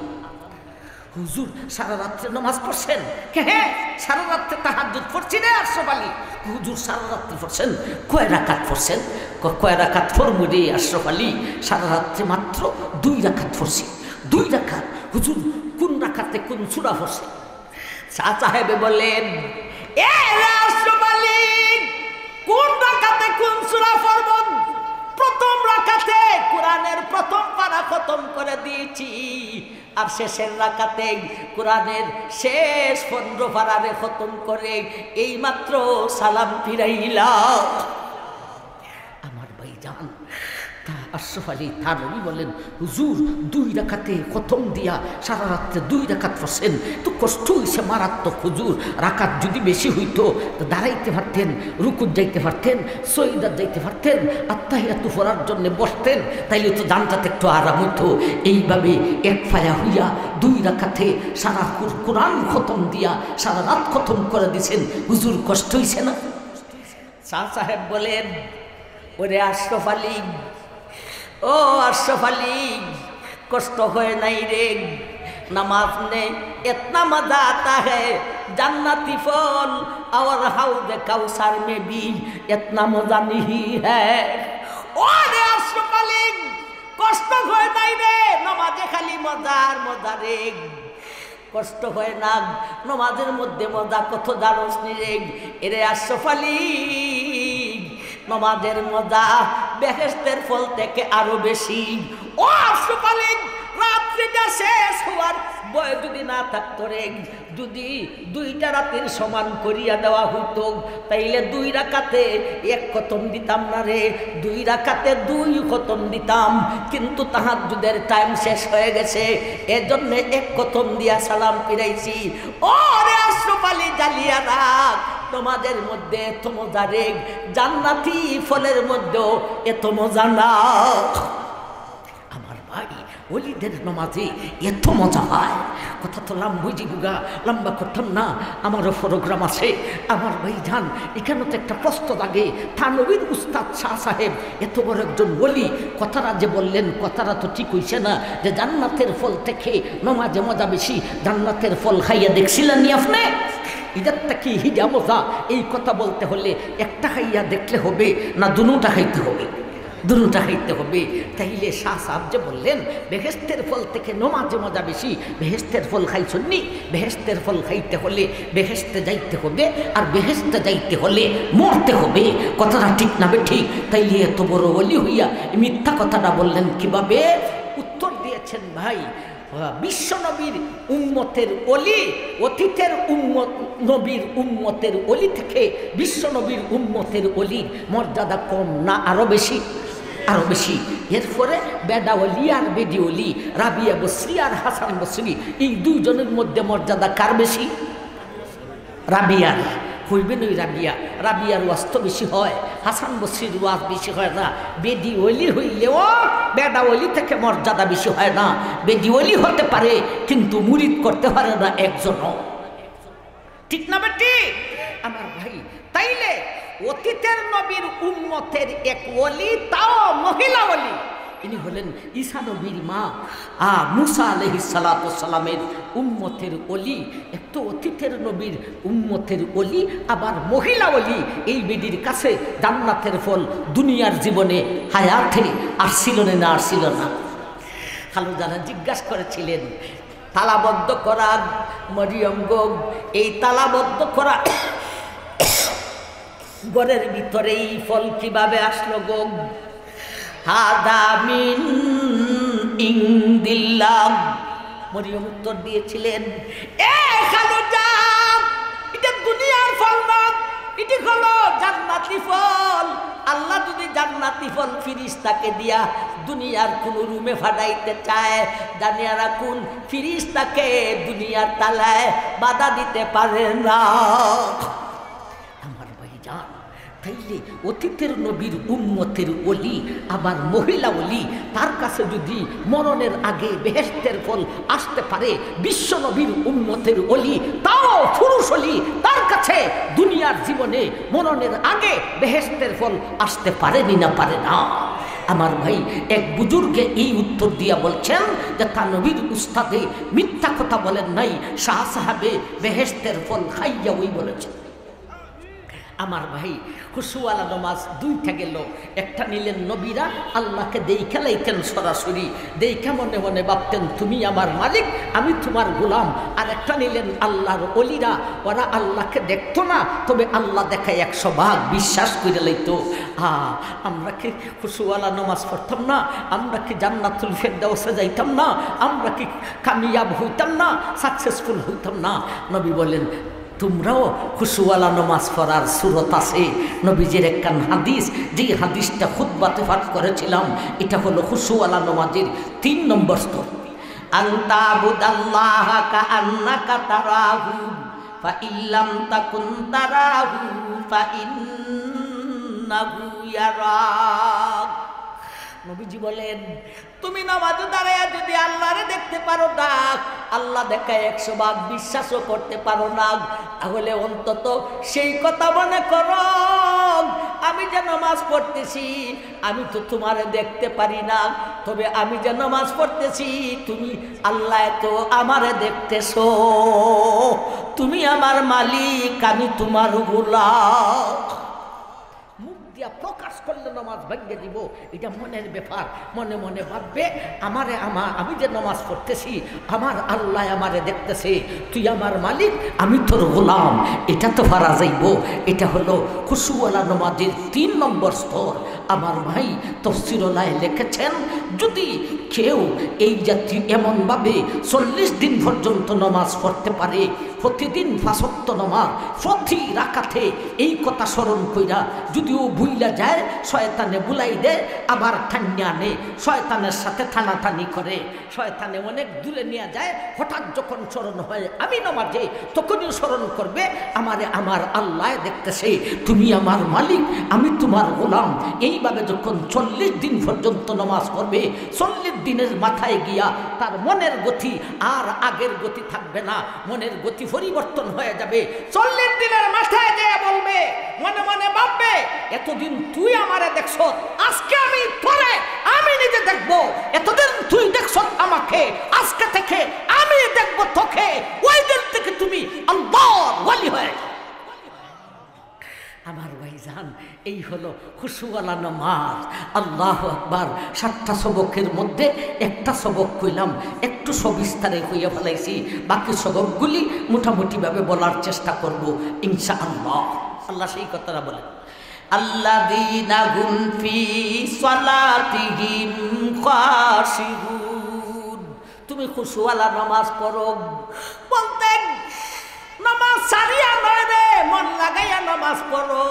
হুজুর সারা রাত্রে নামাজ পড়ছেন? হ্যাঁ সারা রাত্রে তাহাজ্জুদ পড়ছি রে আশরাফ আলী। হুজুর সারা রাত্রি পড়ছেন? কয় রাকাত পড়ছেন? কয় রাকাত পড়বো রে আশরাফ আলী? সারা রাত্রে মাত্র 2 রাকাত পড়ছি। 2 রাকাত? হুজুর কোন রাকাতে কোন সূরা পড়ছেন? শাহ সাহেবে বলেন এ আশরাফ আলী কোন রাকাতে কোন সূরা পড়ব? প্রথম রাকাতে কোরআনের প্রথম পারা খতম করে দিয়েছি, আর শেষের রাকাতে কোরআনের শেষ 15 পারারে খতম করে এই মাত্র সালাম ফিরাইলাম। আমার ভাইজান আশরাফ আলী থানভী বলেন হুজুর 2 রাকাতে খতম দিয়া সারা রাত্রে 2 রাকাত পড়ছেন, তো কষ্ট হইছে মারাত্মক হুজুর। রাকাত যদি বেশি হইতো তো দাঁড়াইতে পারতেন, রুকুত যাইতে পারতেন, সজদাত যাইতে পারতেন, আত্তাহিয়াতু পড়ার জন্য বসতেন, তাইলে তো জানটাতে একটু আরাম হইতো। এইভাবে এক ফায়া হইয়া 2 রাকাতে সারা কোরআন খতম দিয়া সারা রাত খতম করে দিছেন হুজুর, কষ্ট হইছে না? শাহ সাহেব বলেন ওরে আশরাফ আলী, ও আশরাফ আলী কষ্ট হয় নাই রে, नमाज में इतना मजा आता है, जन्नती फल और हौद कौसर में भी इतना मजा नहीं है। ओरे अशरफ आলী কষ্ট হয় নাই রে, নামাজে খালি মজার মজা রে, কষ্ট হয় না নামাজের মধ্যে মজা কত জানোস নি রে? এরে আশরাফ আলী নামাজের মজা বেহেশতের ফল থেকে আরো বেশি। ও আশরাফ আলী রাত্রিটা শেষ হওয়ার বয় যদি না থাকতো রে, যদি 2টা রাতের সমান করিয়া দেওয়া হতো তাইলে 2 রাকাতে 1 খতম দিতাম না রে, 2 রাকাতে 2 খতম দিতাম। কিন্তু তাহাজ্জুদের টাইম শেষ হয়ে গেছে, এজন্য 1 খতম দিয়া সালাম ফিরাইছি। ও রে আশরাফ আলী জালিয়া রাখ, নামাজের মধ্যে এত মজা রে, জান্নাতি ফলের মধ্যেও এত মজা না। আমার ভাই, ওলিদের নামাজে এত মজা হয়, কথা তো লম্বা করতাম না, আমারও প্রোগ্রাম আছে। আমার ভাই যান, এখানে তো একটা প্রশ্ন লাগে, থানবীর উস্তাদ শাহ সাহেব এত বড় একজন ওলি, কথাটা যে বললেন কথাটা তো ঠিক হইছে না, যে জান্নাতের ফল থেকে নামাজে মজা বেশি। জান্নাতের ফল খাইয়া দেখছিলেন নি আপনি? ইদারটা কি হিজা মজা? এই কথা বলতে হলে একটা খাইয়া দেখলে হবে না দুটা খাইতে হবে? দুটা খাইতে হবে। তাইলে শাহ সাহেব যে বললেন বেহেশতের ফল থেকে নমাজে মজা বেশি, বেহেশতের ফল খাইছন্নি? বেহেশতের ফল খাইতে হলে বেহেশতে যাইতে হবে, আর বেহেশতে যাইতে হলে মরতে হবে। কথাটা ঠিক না ঠিক? তাইলে এত বড় ওলি হইয়া মিথ্যা কথাটা বললেন কিভাবে? উত্তর দিয়েছেন ভাই, বিশ্বনবীর উম্মতের ওলি, অতীতের নবীর উম্মতের ওলি থেকে বিশ্বনবীর উম্মতের ওলির মর্যাদা কম না আরো বেশি? আরো বেশি। এরপরে বেদা ওলি আর বেদি ওলি, রাবিয়া বসরি আর হাসান বসরি, এই 2 জনের মধ্যে মর্যাদা কার বেশি? রাবিয়ার। হইবেন ওই রাবিয়ার ওয়াজ তো বেশি হয়, হাসান বসরির ওয়াজ বেশি হয় না। বেদি ওলি হইলেও বেদা ওলি থেকে মর্যাদা বেশি হয় না। বেদি ওলি হতে পারে কিন্তু মুরিদ করতে পারে না একজনও, ঠিক না বেটি? আমার ভাই, তাইলে অতীতের নবীর উম্মতের এক ওলি, তাও মহিলা ওলি, ইনি হলেন ঈসা নবীর মা মুসা আলাইহিস সালাতু সালামের উম্মতের ওলি। একটু অতীতের নবীর উম্মতের ওলি, আবার মহিলা ওলি। এই বেদির কাছে জান্নাতের ফল দুনিয়ার জীবনে হায়াতে আসছিল না আসছিল না? খালু জানা জিজ্ঞাসা করেছিলেন, তালাবদ্ধ করা মরিয়ম গো, এই তালাবদ্ধ করা ঘরের ভিতরে এই ফল কিভাবে আসলো গো? হাদা মিন ইনদিল্লাহ। মরিয়ম উত্তর দিয়েছিলেন, এ খালুজান, এটা দুনিয়ার ফল না, এটি হলো জান্নাতি ফল। আল্লাহ যদি জান্নাতি ফল ফিরিস্তাকে দিয়া দুনিয়ার কোন রুমে ফাটাইতে চায়, জানিয়া রাখুন ফিরিস্তাকে দুনিয়ার তালায় বাধা দিতে পারে না। আমার ভাই জান, তাইলে অতীতের নবীর উম্মতের ওলি, আবার মহিলা ওলি, তার কাছে যদি মরণের আগে বেহেশতের ফল আসতে পারে, বিশ্ব নবীর উম্মতের ওলি, তাও পুরুষ ওলি, তার কাছে দুনিয়ার জীবনে মরণের আগে বেহেশতের ফল আসতে পারেনি না পারে না? আমার ভাই, এক বুজুর্গে এই উত্তর দিয়া বলছেন যে তা নবীর উস্তাদে মিথ্যা কথা বলেন নাই, শাহ সাহেবে বেহেশতের ফল খাইয়া ওই বলেছেন। আমার ভাই, খুশুওয়ালা নামাজ 2টা গেল। একটা নিলেন নবীরা, আল্লাহকে দেখা লাইতেন সরাসরি, দেখা মনে মনে ভাবতেন তুমি আমার মালিক, আমি তোমার গোলাম। আর একটা নিলেন আল্লাহর ওলিরা, ওরা আল্লাহকে দেখতো না, তবে আল্লাহ দেখায় 100 ভাগ বিশ্বাস করে লইতো। আমরা কি খুশুওয়ালা নামাজ পড়তাম না? আমরা কি জান্নাতুল ফেরদাউসে যাইতাম না? আমরা কি কামিয়াব হইতাম না? সাকসেসফুল হইতাম না? নবী বলেন, তোমরাও খুশুওয়ালা নামাজ পড়ার সুরত আছে। নবীজির একখান হাদিস, যে হাদিসটা খুতবাতে পাঠ করেছিলাম, এটা হলো খুশুওয়ালা নামাজের 3 নম্বর স্তর। আনতা বুদাল্লাহা কাআন্নাকা তারাহু ফা ইল্লাম তাকুন তারাহু ফা ইন্নাহু ইয়ারাক। নবীজি বলেন, তুমি নামাজে দাঁড়ায় যদি আল্লাহরে দেখতে পারো না, আল্লাহ দেখায় 100 ভাগ বিশ্বাসও করতে পারো না, তাহলে অন্তত সেই কথা মনে করো, আমি যে নামাজ পড়তেছি আমি তো তোমারে দেখতে পারি না, তবে আমি যে নামাজ পড়তেছি তুমি আল্লাহ তো আমারে দেখতেছো, তুমি আমার মালিক, আমি তোমার গোলাম। প্রকাশ করলে নামাজ ভাঙ্গে দিব, এটা মনের ব্যাপার। মনে মনে ভাববে আমি যে নামাজ পড়তেছি আমার আল্লাহ আমারে দেখতেছে, তুই আমার মালিক, আমি তোর গোলাম, এটা তো পারা যাইব। এটা হলো খুশুওয়ালা নামাজের 3 নম্বর স্তর। আমার ভাই তফসিরুল্লাহ লিখেছেন, যদি কেউ এই জাতীয় এমনভাবে 40 দিন পর্যন্ত নামাজ পড়তে পারে, প্রতিদিন 5 ওয়াক্ত নামাজ প্রতি রাকাতে এই কথা স্মরণ কইরা যদিও ভুইলা যায়, শয়তানে বুলাই দেয়, আবার ঠান্ডা আনে, শয়তানের সাথে টানাটানি করে, শয়তানে অনেক দূরে নিয়ে যায়। হঠাৎ যখন স্মরণ হয় আমি নামাজে, তখনই স্মরণ করবে আমারে আমার আল্লাহ দেখতেছে, তুমি আমার মালিক, আমি তোমার গোলাম। এইভাবে যখন 40 দিন পর্যন্ত নামাজ পড়বে, 40 দিনের মাথায় গিয়া তার মনের গতি আর আগের গতি থাকবে না, মনের গতি পরিবর্তন হয়ে যাবে। 40 দিনের মাথায় গিয়ে বলবে, মনে মনে ভাববে, এতদিন তুই আমারে দেখছ, আজকে আমি তোরে আমি নিজে দেখবো। এতদিন তুই দেখছ আমাকে, আজকে থেকে আমি দেখবো তোকে। ওই দিন থেকে তুমি আল্লাহর ওয়ালি হয়ে। আমার ভাইজান, এই হলো খুশুওয়ালা নামাজ। আল্লাহু আকবার। 7টা সবকের মধ্যে একটা সবক কইলাম, একটু সবিস্তারে হইয়া ফেলাইছি, বাকি সবকগুলি মোটামুটিভাবে বলার চেষ্টা করব ইনশাআল্লাহ। আল্লাহ সেই কথাটা বলেন, আল্লাযীনা হুম ফি সালাতিহিম খাশিউন। তুমি খুশুওয়ালা নামাজ পড়ো, বলতেন নামাজ সারিয়া নয় রে, মন লাগাইয়া নামাজ পড়ো।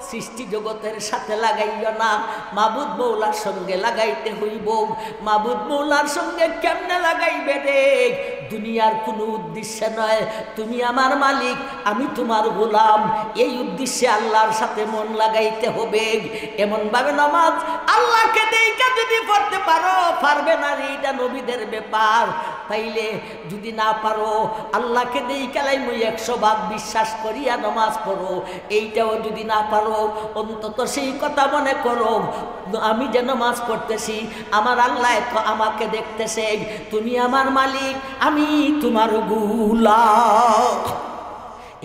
সৃষ্টি জগতের সাথে লাগাইও না, মাবুদ মৌলার সঙ্গে লাগাইতে হইব। মাবুদ মৌলার সঙ্গে কেমনে লাগাইবে রে? দুনিয়ার কোনো উদ্দেশ্যে নয়, তুমি আমার মালিক, আমি তোমার গোলাম, এই উদ্দেশ্যে আল্লাহর সাথে মন লাগাইতে হবে। এমনভাবে নামাজ আল্লাহকে দেইকা যদি পড়তে পারো, পারবে না রে, এটা নবীদের ব্যাপার। তাইলে যদি না পারো, আল্লাহকে দেইকা লাইমই 100 ভাগ বিশ্বাস করিয়া নামাজ পড়ো। এইটাও যদি না পারো, অন্তত সেই কথা মনে করো, আমি যে নামাজ পড়তেছি, আমার আল্লাহ তো আমাকে দেখতেছে, তুমি আমার মালিক, আমি তোমার গোলাম।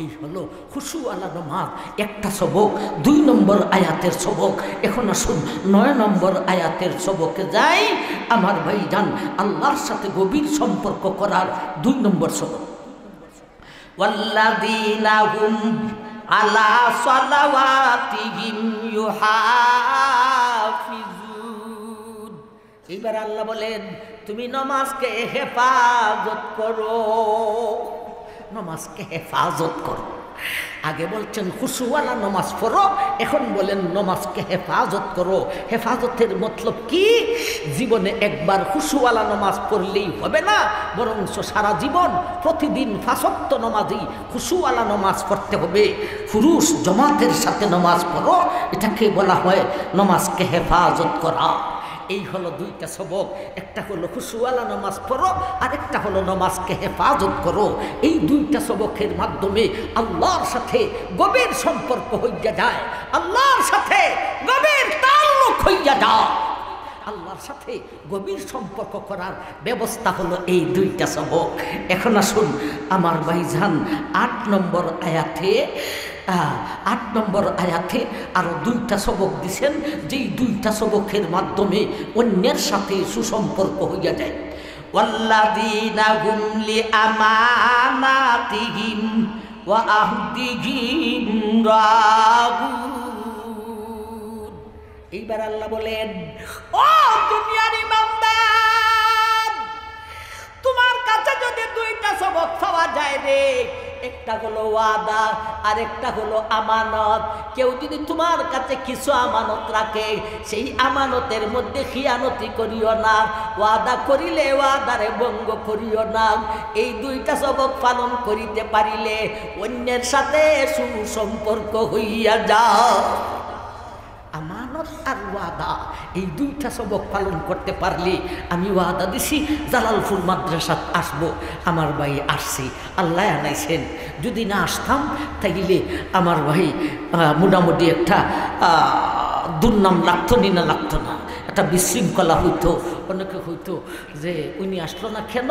এই হলো খুশুওয়ালা নামাজ। একটা সবক, 2 নম্বর আয়াতের সবক। এখন আসুন 9 নম্বর আয়াতের সবকে যাই। আমার ভাইজান, আল্লাহর সাথে গভীর সম্পর্ক করার 2 নম্বর সবক। ওয়াল্লাযীনা হুম আলা সালাওয়াতিহিম ইউহাফিজুন। এইবার আল্লাহ বলেন, তুমি নামাজকে হেফাজত করো, নামাজকে হেফাজত করো। আগে বলছেন খুশুওয়ালা নামাজ পড়ো, এখন বলেন নামাজকে হেফাজত করো। হেফাজতের মতলব কি? জীবনে একবার খুশুওয়ালা নামাজ পড়লেই হবে না, বরং সারা জীবন প্রতিদিন 5 ওয়াক্ত নামাজই খুশুওয়ালা নামাজ পড়তে হবে। পুরুষ জামাতের সাথে নামাজ পড়ো, এটাকে বলা হয় নামাজকে হেফাজত করা। এই হলো 2টা সবক। একটা হলো খুশুওয়ালা নামাজ পড়ো, আর একটা হলো নামাজকে হেফাজত করো। এই 2টা সবকের মাধ্যমে আল্লাহর সাথে গভীর সম্পর্ক হইয়া যায়, আল্লাহর সাথে গভীর তাল্লুক হইয়া যায়। আল্লাহর সাথে গভীর সম্পর্ক করার ব্যবস্থা হলো এই 2টা সবক। এখন আসুন আমার ভাইজান, 8 নম্বর আয়াতে 8 নম্বর আয়াতে আরো 2টা সবক দিছেন, যেই 2টা সবকের মাধ্যমে অন্যের সাথে সুসম্পর্ক হইয়া যায়। ওয়াল্লাযীনা হুম লিআমানাতিহিম ওয়া আহদিহিম রাউন। এইবার আল্লাহ বলেন, ও দুনিয়ার ইমানদার, তোমার কাছে যদি 2টা সবক পাওয়া যায় রে, একটা হলো ওয়াদা আর একটা হলো আমানত। কেউ যদি তোমার কাছে কিছু আমানত রাখে, সেই আমানতের মধ্যে খিয়ানতি করিও না, ওয়াদা করিলে ওয়াদারে ভঙ্গ করিও না। এই 2টা সবক পালন করিতে পারিলে অন্যের সাথে সুসম্পর্ক হইয়া যাও। আমানত আর ওয়াদা, এই 2টা সবক পালন করতে পারলে, আমি ওয়াদা দিছি জালালপুর মাদ্রাসাত আসবো, আমার ভাই আসছি, আল্লাহ আনাইছেন। যদি না আসতাম তাইলে আমার ভাই মোটামুটি একটা দুর্নাম লাগতো না, লাগতো না, একটা বিশৃঙ্খলা হইতো। অনেকে হইতো যে উনি আসলো না কেন?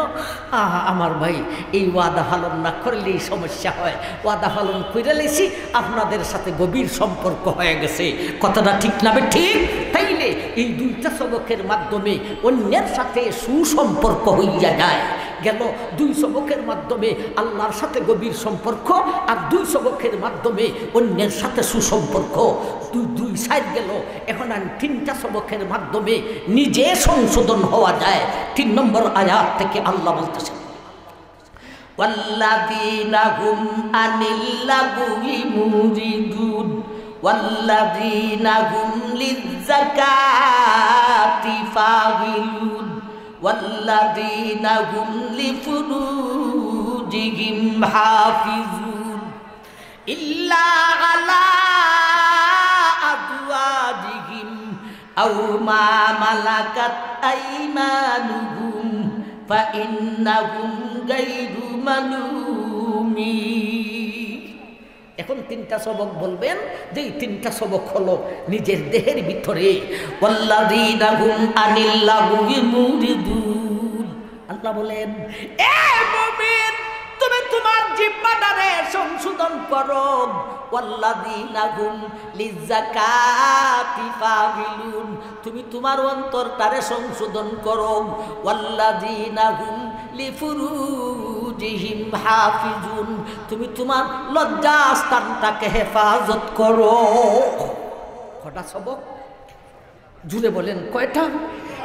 আমার ভাই এই ওয়াদা পালন না করলেই সমস্যা হয়, ওয়াদা পালন করে লেছি, আপনাদের সাথে গভীর সম্পর্ক হয়ে গেছে। কথাটা ঠিক না? ঠিক। তাই তাইলে এই দুইটা সবকের মাধ্যমে অন্যের সাথে সুসম্পর্ক হইয়া যায়। গেল দুই সবকের মাধ্যমে আল্লাহর সাথে গভীর সম্পর্ক, আর দুই সবকের মাধ্যমে অন্যের সাথে সুসম্পর্ক, দুই সাইড গেল। এখন আর তিনটা সবকের মাধ্যমে নিজে সংশোধন হওয়া যায়। 3 নম্বর আয়াত থেকে আল্লাহ বলতেছেন, ওয়াল্লাযীনা হুম আনিল লাগwi মুরিদুন ওয়াল্লাযীনা হুম লিয-যাকাতি ফাগিলুন ওয়াল্লাযীনা হুম লিফুরুজিহিম হাফিজুন ইল্লা আলা আযওয়াজিহিম আও মা মালাকাত আইমানুহুম ফাইন্নাহুম গায়রু মালুমিন। এখন 3টা সবক বলবেন, যে এই 3টা সবক হলো নিজের দেহের ভিতরে। ওয়াল্লাযীনা হুম আনিল লাগwi মুরিদুন। আল্লাহ বলেন, এ মুমিন, তুমি তোমার জিহ্বাটারে সংশোধন করো। ওয়াল্লাযীনা হুম লিয-যাকাতি ফাগিলুন, তুমি তোমার অন্তরটারে সংশোধন করো। ওয়াল্লাযীনা হুম লিফুরুজিহিম হাফিজুন, তুমি তোমার লজ্জাস্থানটাকে হেফাজত করো। কটা সবক? জুড়ে বলেন কয়টা?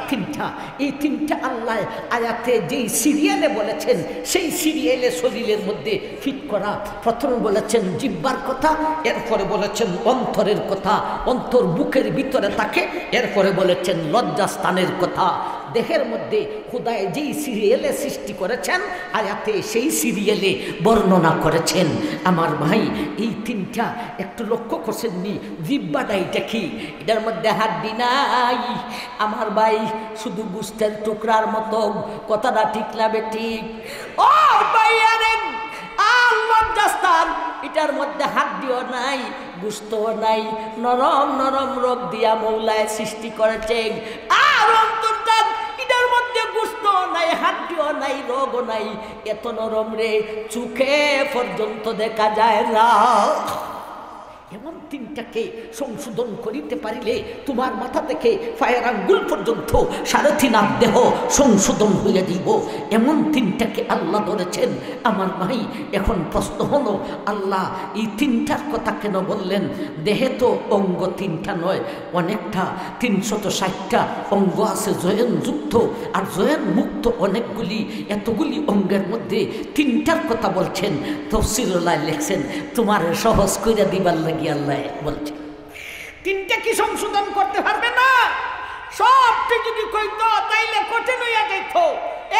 3টা। এই 3টা আল্লাহ আয়াতে যেই সিরিয়ালে বলেছেন, সেই সিরিয়ালে শরীরের মধ্যে ফিট করা। প্রথমে বলেছেন জিহ্বার কথা, এরপরে বলেছেন অন্তরের কথা, অন্তর বুকের ভিতরে থাকে, এরপরে বলেছেন লজ্জাস্থানের কথা। দেহের মধ্যে খোদায় যেই সিরিয়ালে সৃষ্টি করেছেন, আয়াতে সেই সিরিয়ালে বর্ণনা করেছেন। আমার ভাই, এই 3টা একটু লক্ষ্য করছেননি? জিহ্বাটা এটা কি? এটার মধ্যে হাড্ডি নাই আমার ভাই, শুধু গোস্তের টুকরার মতো। কথাটা ঠিক না বেঠিক? ও ভাই, আরে লজ্জাস্থান, এটার মধ্যে হাড্ডিও নাই, গোস্তও নাই, নরম নরম রোগ দিয়া মৌলায় সৃষ্টি করেছেন। আর অন্তর্জাত, এটার মধ্যে গোস্ত নাই, হাড্ডিও নাই, রোগও নাই, এত নরম রে চোখে পর্যন্ত দেখা যায় না। এমন 3টাকে সংশোধন করিতে পারিলে তোমার মাথা থেকে পায়ের আঙ্গুল পর্যন্ত 3.5 হাত দেহ সংশোধন হইয়া দিব। এমন 3টাকে আল্লাহ ধরেছেন। আমার ভাই, এখন প্রশ্ন হলো, আল্লাহ এই 3টার কথা কেন বললেন? দেহে তো অঙ্গ 3টা নয়, অনেকটা, 360টা অঙ্গ আছে জয়েনযুক্ত, আর জয়েন মুক্ত অনেকগুলি। এতগুলি অঙ্গের মধ্যে 3টার কথা বলছেন। তাফসীরুল্লাহ লিখছেন, তোমার সহজ কইরা দিবার লাগি আল্লাহ বলছে 3টা কি সংশোধন করতে পারবে না? সবটি যদি কইতো তাইলে কঠিন হইয়া যাইত।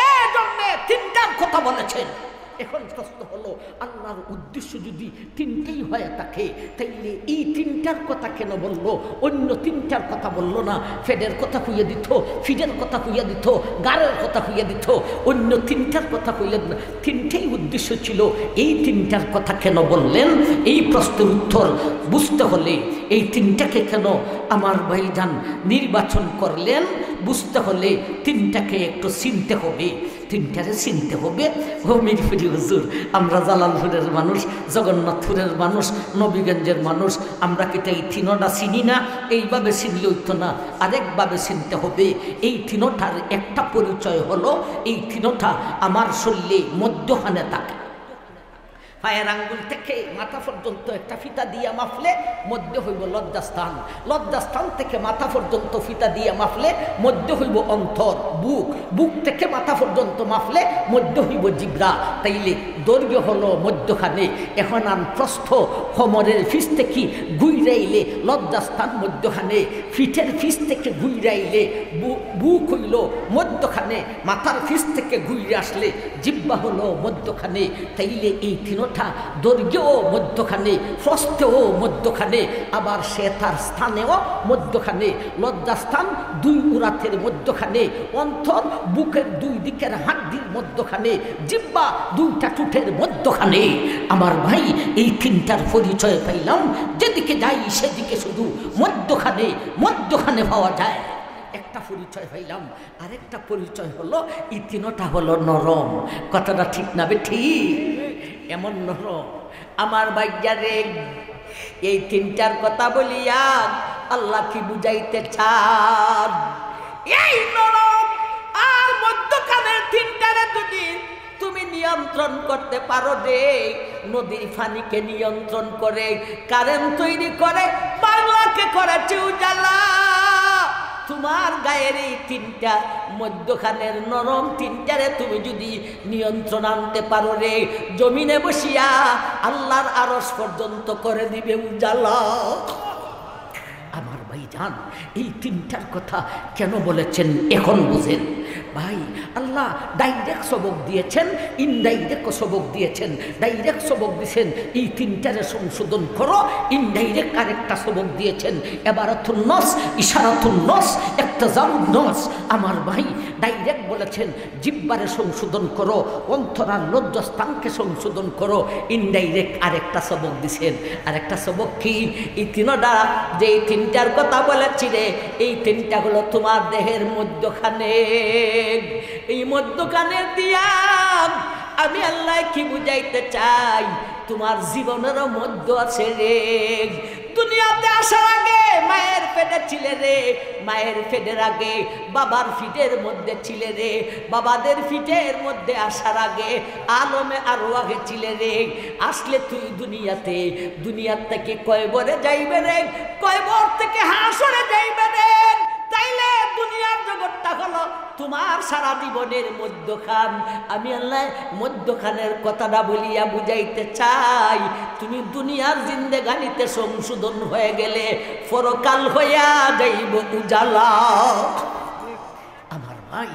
এই জন্য 3টার কথা বলেছেন। এখন প্রশ্ন হলো, আল্লাহর উদ্দেশ্য যদি 3টাই হয়ে থাকে, তাইলে এই 3টার কথা কেন বললো? অন্য 3টার কথা বললো না? ফেডের কথা কইয়া দিত, ফিডের কথা কইয়া দিত, গাড়ের কথা কইয়া দিত, অন্য 3টার কথা কইলেন না। 3টাই উদ্দেশ্য ছিল, এই 3টার কথা কেন বললেন? এই প্রশ্নের উত্তর বুঝতে হলে এই 3টাকে কেন আমার ভাইজান নির্বাচন করলেন, বুঝতে হলে 3টাকে একটু চিনতে হবে। 3টারে চিনতে হবে। ও মিরপুরি হুজুর, আমরা জালালপুরের মানুষ, জগন্নাথপুরের মানুষ, নবীগঞ্জের মানুষ, আমরা কি এই 3টা চিনি না? এইভাবে চিনলে হইতো না, আরেকভাবে চিনতে হবে। এই 3টার একটা পরিচয় হলো, এই 3টা আমার শরীরে মধ্যখানে থাকে। পায়ের আঙ্গুল থেকে মাথা পর্যন্ত একটা ফিতা দিয়া মাপলে মধ্য হইব লজ্জাস্থান, লজ্জাস্থান থেকে মাথা পর্যন্ত ফিতা দিয়া মাপলে মধ্য হইব অন্তর, বুক, বুক থেকে মাথা পর্যন্ত মাপলে মধ্য হইব জিহ্বা। তাইলে দৈর্ঘ্য হলো মধ্যখানে। এখন আন প্রস্থ কোমরের ফিস থেকে ঘুইরাইলে লজ্জাস্থান মধ্যখানে, ফিটের ফিস থেকে ঘুইরাইলে বুক হইল মধ্যখানে, মাথার ফিস থেকে ঘুরে আসলে জিহ্বা হলো মধ্যখানে। তাইলে এই 3টা দৈর্ঘ্যও মধ্যখানে, প্রস্থেও মধ্যখানে, আবার সে তার স্থানেও মধ্যখানে। লজ্জাস্থান 2 উরাতের মধ্যখানে, অন্তর বুকের 2 দিকের হাড্ডির মধ্যখানে, জিহ্বা 2টা ঠোঁটের মধ্যখানে। আমার ভাই, এই 3টার পরিচয় পাইলাম। যেদিকে যাই সেদিকে শুধু মধ্যখানে, মধ্যখানে পাওয়া যায়। একটা পরিচয় হইলাম। আরেকটা পরিচয় হলো, এই 3টা হলো নরম। কথাটা ঠিক না ঠিক? এমন নরম আমার ভাইজারে, এই 3টার কথা বলিয়া আল্লাহ কি বুঝাইতে চান? এই নরম আর মধ্যখানের তিনটারে যদি তুমি নিয়ন্ত্রণ করতে পারো রে, নদীর পানিকে নিয়ন্ত্রণ করে, কারেন্ট তৈরি করে, বাংলাকে করেছে উজালা, তোমার গায়ের এই তিনটা মধ্যখানের নরম তিনটারে তুমি যদি নিয়ন্ত্রণ আনতে পারো রে, জমিনে বসিয়া আল্লাহর আরশ পর্যন্ত করে দিবে উজালা। আমার ভাইজান, এই তিনটার কথা কেন বলেছেন এখন বুঝেন ভাই। আল্লাহ ডাইরেক্ট সবক দিয়েছেন, ইনডাইরেক্ট সবক দিয়েছেন। ডাইরেক্ট সবক দিয়েছেন এই তিনটারে সংশোধন করো, ইনডাইরেক্ট আরেকটা সবক দিয়েছেন এবারাতুন নস, ইশারাতুন নস, ইক্তাজারুন নস। আমার ভাই ডাইরেক্ট বলেছেন জিহ্বারে সংশোধন করো, অন্তরার লজ্জাস্থানকে সংশোধন করো। ইনডাইরেক্ট আরেকটা সবক দিয়েছেন। আরেকটা সবক কি? এই তিনটা যে তিনটার কথা বলেছি রে, এই তিনটা হলো তোমার দেহের মধ্যখানে। এই মধ্যখানে দিয়া আমি আল্লাহ কি বুঝাইতে চাই, তোমার জীবনেরও মধ্য আছে রে। দুনিয়াতে আসার আগে মায়ের পেটে ছিলে রে, মায়ের পেটের আগে বাবার ফিটের মধ্যে ছিলে রে, বাবাদের ফিটের মধ্যে আসার আগে আলমে আরো আগে ছিলে রে। আসলে তুই দুনিয়াতে, দুনিয়ার থেকে কয়বরে যাইবে রে, কয়বর থেকে হাসরে যাইবে রে। তাইলে দুনিয়ার জগৎটা হলো তোমার সারা জীবনের মধ্যখান। আমি আল্লাহ মধ্যখানের কথাটা বলিয়া বুঝাইতে চাই, তুমি দুনিয়ার জিন্দেগানিতে সংশোধন হয়ে গেলে পরকাল হইয়া যাইব উজালা। আমার ভাই,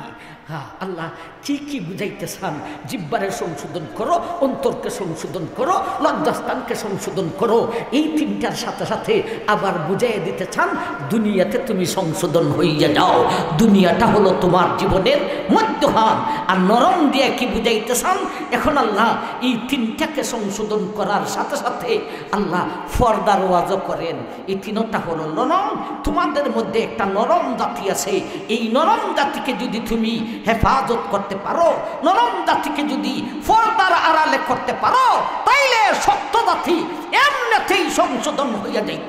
হ্যাঁ, আল্লাহ কি কি বুঝাইতে চান? জিহ্বারে সংশোধন করো, অন্তরকে সংশোধন করো, লজ্জাস্থানকে সংশোধন করো। এই তিনটার সাথে সাথে আবার বুঝাই দিতে চান দুনিয়াতে তুমি সংশোধন হইয়া যাও। দুনিয়াটা হলো তোমার জীবনের মধ্যহান। আর নরম দিয়ে কি বুঝাইতে চান? এখন আল্লাহ এই তিনটাকে সংশোধন করার সাথে সাথে আল্লাহ ফর্দার ওয়াজও করেন। এই তিনটা হলো নরম। তোমাদের মধ্যে একটা নরম জাতি আছে, এই নরম জাতিকে যদি তুমি হেফাজত করতে পারো, নরম জাতিকে যদি পর্দার আড়ালে করতে পারো, তাইলে সত্য জাতি এমনিতেই সংশোধন হইয়া যাইব।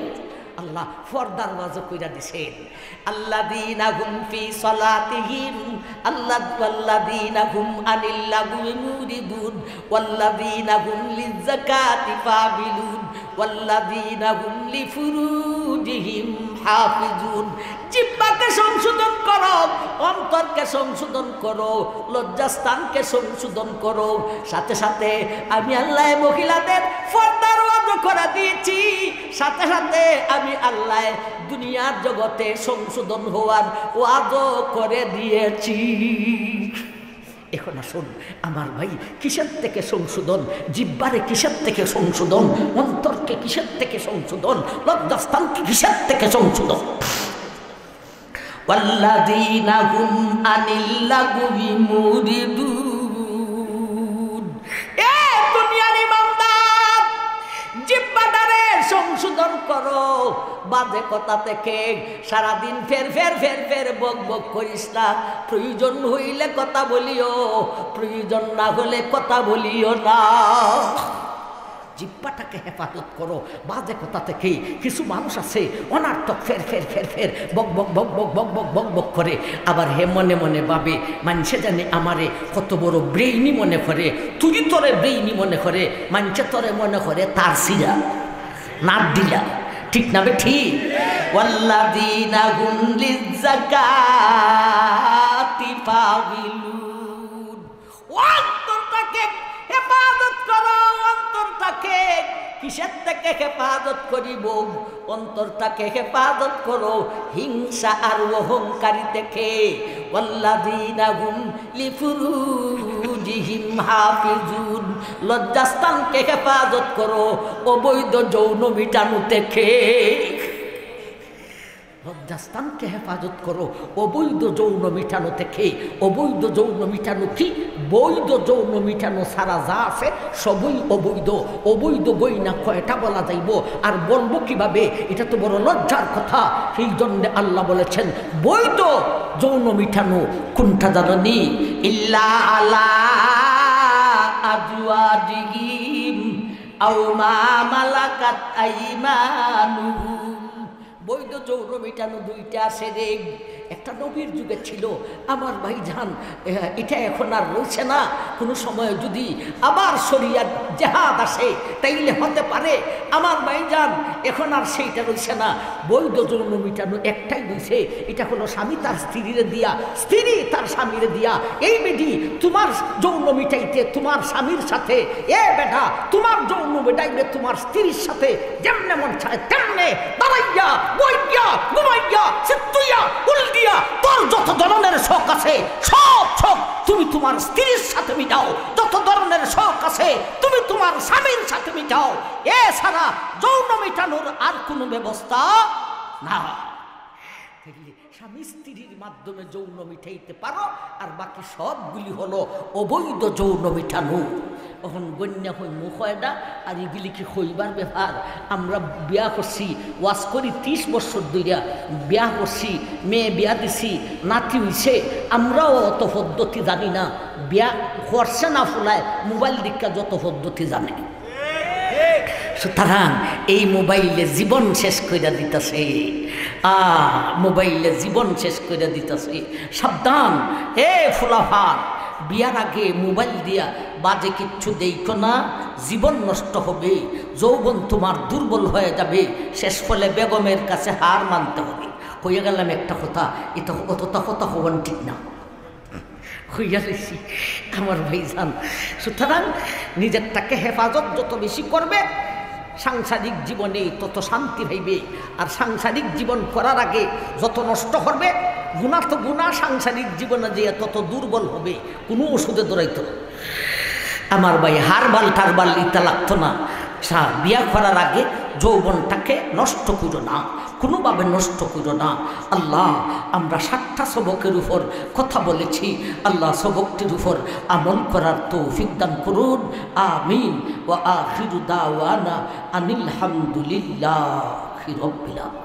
আল্লাহ পর্দার ওয়াজ কইরা দিছেন, আল্লাযীনা হুম ফি সালাতিহিম আল্লাযীনা হুম আনিল লাগwi মুরিদুন ওয়াল্লাযীনা হুম লিযাকাতি ফাবিলুন ওয়াল্লাযীনা হুম লিফুরুজিহিম হাফিজুন। জিহ্বাকে সংশোধন করো, অন্তরকে সংশোধন করো, লজ্জাস্থানকে সংশোধন করো। সাথে সাথে আমি আল্লাহ মহিলাদের পর্দার ওয়াজ করে দিয়েছি, সাথে সাথে আমি আল্লাহ দুনিয়ার জগতে সংশোধন হওয়ার ওয়াজও করে দিয়েছি। এখন আসুন আমার ভাই, কিসের থেকে সংশোধন? জিহ্বারে কিসের থেকে সংশোধন? অন্তরকে কিসের থেকে সংশোধন? লজ্জাস্থানকে কিসের থেকে সংশোধন? ওয়াল্লাযীনা হুম আনিল লাগwi মুরিদুন। এ দুনিয়ার ইমানদার, জিহ্বাটারে সংশোধন করো। বাজে কথা থেকে সারাদিন ফের ফের ফের ফের বক বক করিস না। প্রয়োজন হইলে কথা বলিও, প্রয়োজন না হলে কথা বলিও না। জিহ্বাটাকে হেফাজত করো বাজে কথা থেকে। কিছু মানুষ আছে অনার্থক ফের ফের ফের ফের বক বক বক বক বক বক বক বক করে, আবার হে মনে মনে ভাবে মানুষে জানে আমারে কত বড় ব্রেইনি মনে করে। তুই তোরে ব্রেইনি মনে করে, মানুষে তোরে মনে করে তার সিরা নাট দিলা। ঠিক না বে ঠিক? ওয়াল্লাযীনা হুম লিযাকাতি ফাবিলুন। অন্তরটাকে হেফাজত করো, অন্তরটাকে কিসের থেকে হেফাজত করিব? অন্তরটাকে হেফাজত করো হিংসা আর অহংকারী থেকে। ওয়াল্লাযীনা হুম লিফুরুজিহিম হাফিজুন। লজ্জাস্থানকে হেফাজত করো অবৈধ যৌন মিটানো থেকে। লজ্জাস্থানকে হেফাজত করো অবৈধ যৌন মিটানো থেকে। অবৈধ যৌন মিটানো কি? বৈধ যৌন মিটানো সারা যা আছে সবই অবৈধ। অবৈধ গয়না কয়টা বলা যাইব, আর বলবো কিভাবে? এটা তো বড় লজ্জার কথা। সেই জন্য আল্লাহ বলেছেন বৈধ যৌন মিটানো কোনটা জানি? ইল্লা আলা আজওয়াজিহিম আও মা মালাকাত আইমানুহুম। বৈধ যৌন মেটানো দুইটা আছে রে। একটা নবীর যুগে ছিল আমার ভাইজান, এটা এখন আর রয়েছে না। কোনো সময় যদি আবার শরিয়াত জেহাদ আসে তাইলে হতে পারে আমার ভাইজান, এখন আর সেইটা রয়েছে না। বৈধ যৌন মেটানো একটাই রয়েছে, এটা হলো স্বামী তার স্ত্রীরে দিয়া, স্ত্রী তার স্বামীরে দিয়া। এই বেটি তোমার যৌন মিটাইতে তোমার স্বামীর সাথে, এ বেটা তোমার যৌন মেটাইবে তোমার স্ত্রীর সাথে, যেমনে মন চায় তেমনে দাঁড়াইয়া বইয়া ঘুমাইয়া সিদ্ধইয়া উল্টিয়া তোর যত ধরনের শখ আছে সব শখ তুমি তোমার স্ত্রীর সাথে মিটাও। যত ধরনের শখ আছে তুমি তোমার স্বামীর সাথে মিটাও। এছাড়া যৌন মেটানোর আর কোনো ব্যবস্থা না। স্বামী স্ত্রীর মাধ্যমে যৌন মিটাইতে পারো, আর বাকি সবগুলি হলো অবৈধ যৌন মিটানো। এখন গণ্যা হই মুখ হয় না, আর এগুলি কি হইবার ব্যাপার। আমরা বিয়া করছি, ওয়াজ করি 30 বছর ধইরা বিয়া করছি, মেয়ে বিয়া দিছি, নাতি হইছে, আমরাও অত পদ্ধতি জানি না। বিয়া করছে না ফুলায় মোবাইল দীক্ষা যত পদ্ধতি জানে। সুতরাং এই মোবাইলে জীবন শেষ করে দিতেছে, মোবাইলে জীবন শেষ করে দিতেছে। সাবধান হে ফুলাফান, বিয়ার আগে মোবাইল দিয়া বাজে কিচ্ছু দেখো না, জীবন নষ্ট হবে, যৌবন তোমার দুর্বল হয়ে যাবে, শেষ ফলে বেগমের কাছে হার মানতে হবে। হয়ে গেলাম একটা কথা, এটা অতটা কথা হবেন ঠিক না, হইয়া গেছি আমার ভাইজান। সুতরাং নিজেরটাকে হেফাজত যত বেশি করবে সাংসারিক জীবনে তত শান্তি পাইবে। আর সাংসারিক জীবন করার আগে যত নষ্ট করবে গুণা তো গুণা, সাংসারিক জীবনে যে তত দুর্বল হবে, কোনো ওষুধে দৌড়াইতো আমার ভাই হারবাল টারবাল ইটা লাগতো না। বিয়া করার আগে যৌবনটাকে নষ্ট করো না, কোনোভাবে নষ্ট করো না। আল্লাহ আমরা 7টা সবকের উপর কথা বলেছি, আল্লাহ সবকটির উপর আমল করার তৌফিক দান করুন। আমিন। ওয়া আখিরু দাওয়ানা আনিল হামদুলিল্লাহি রাব্বিল আলামিন।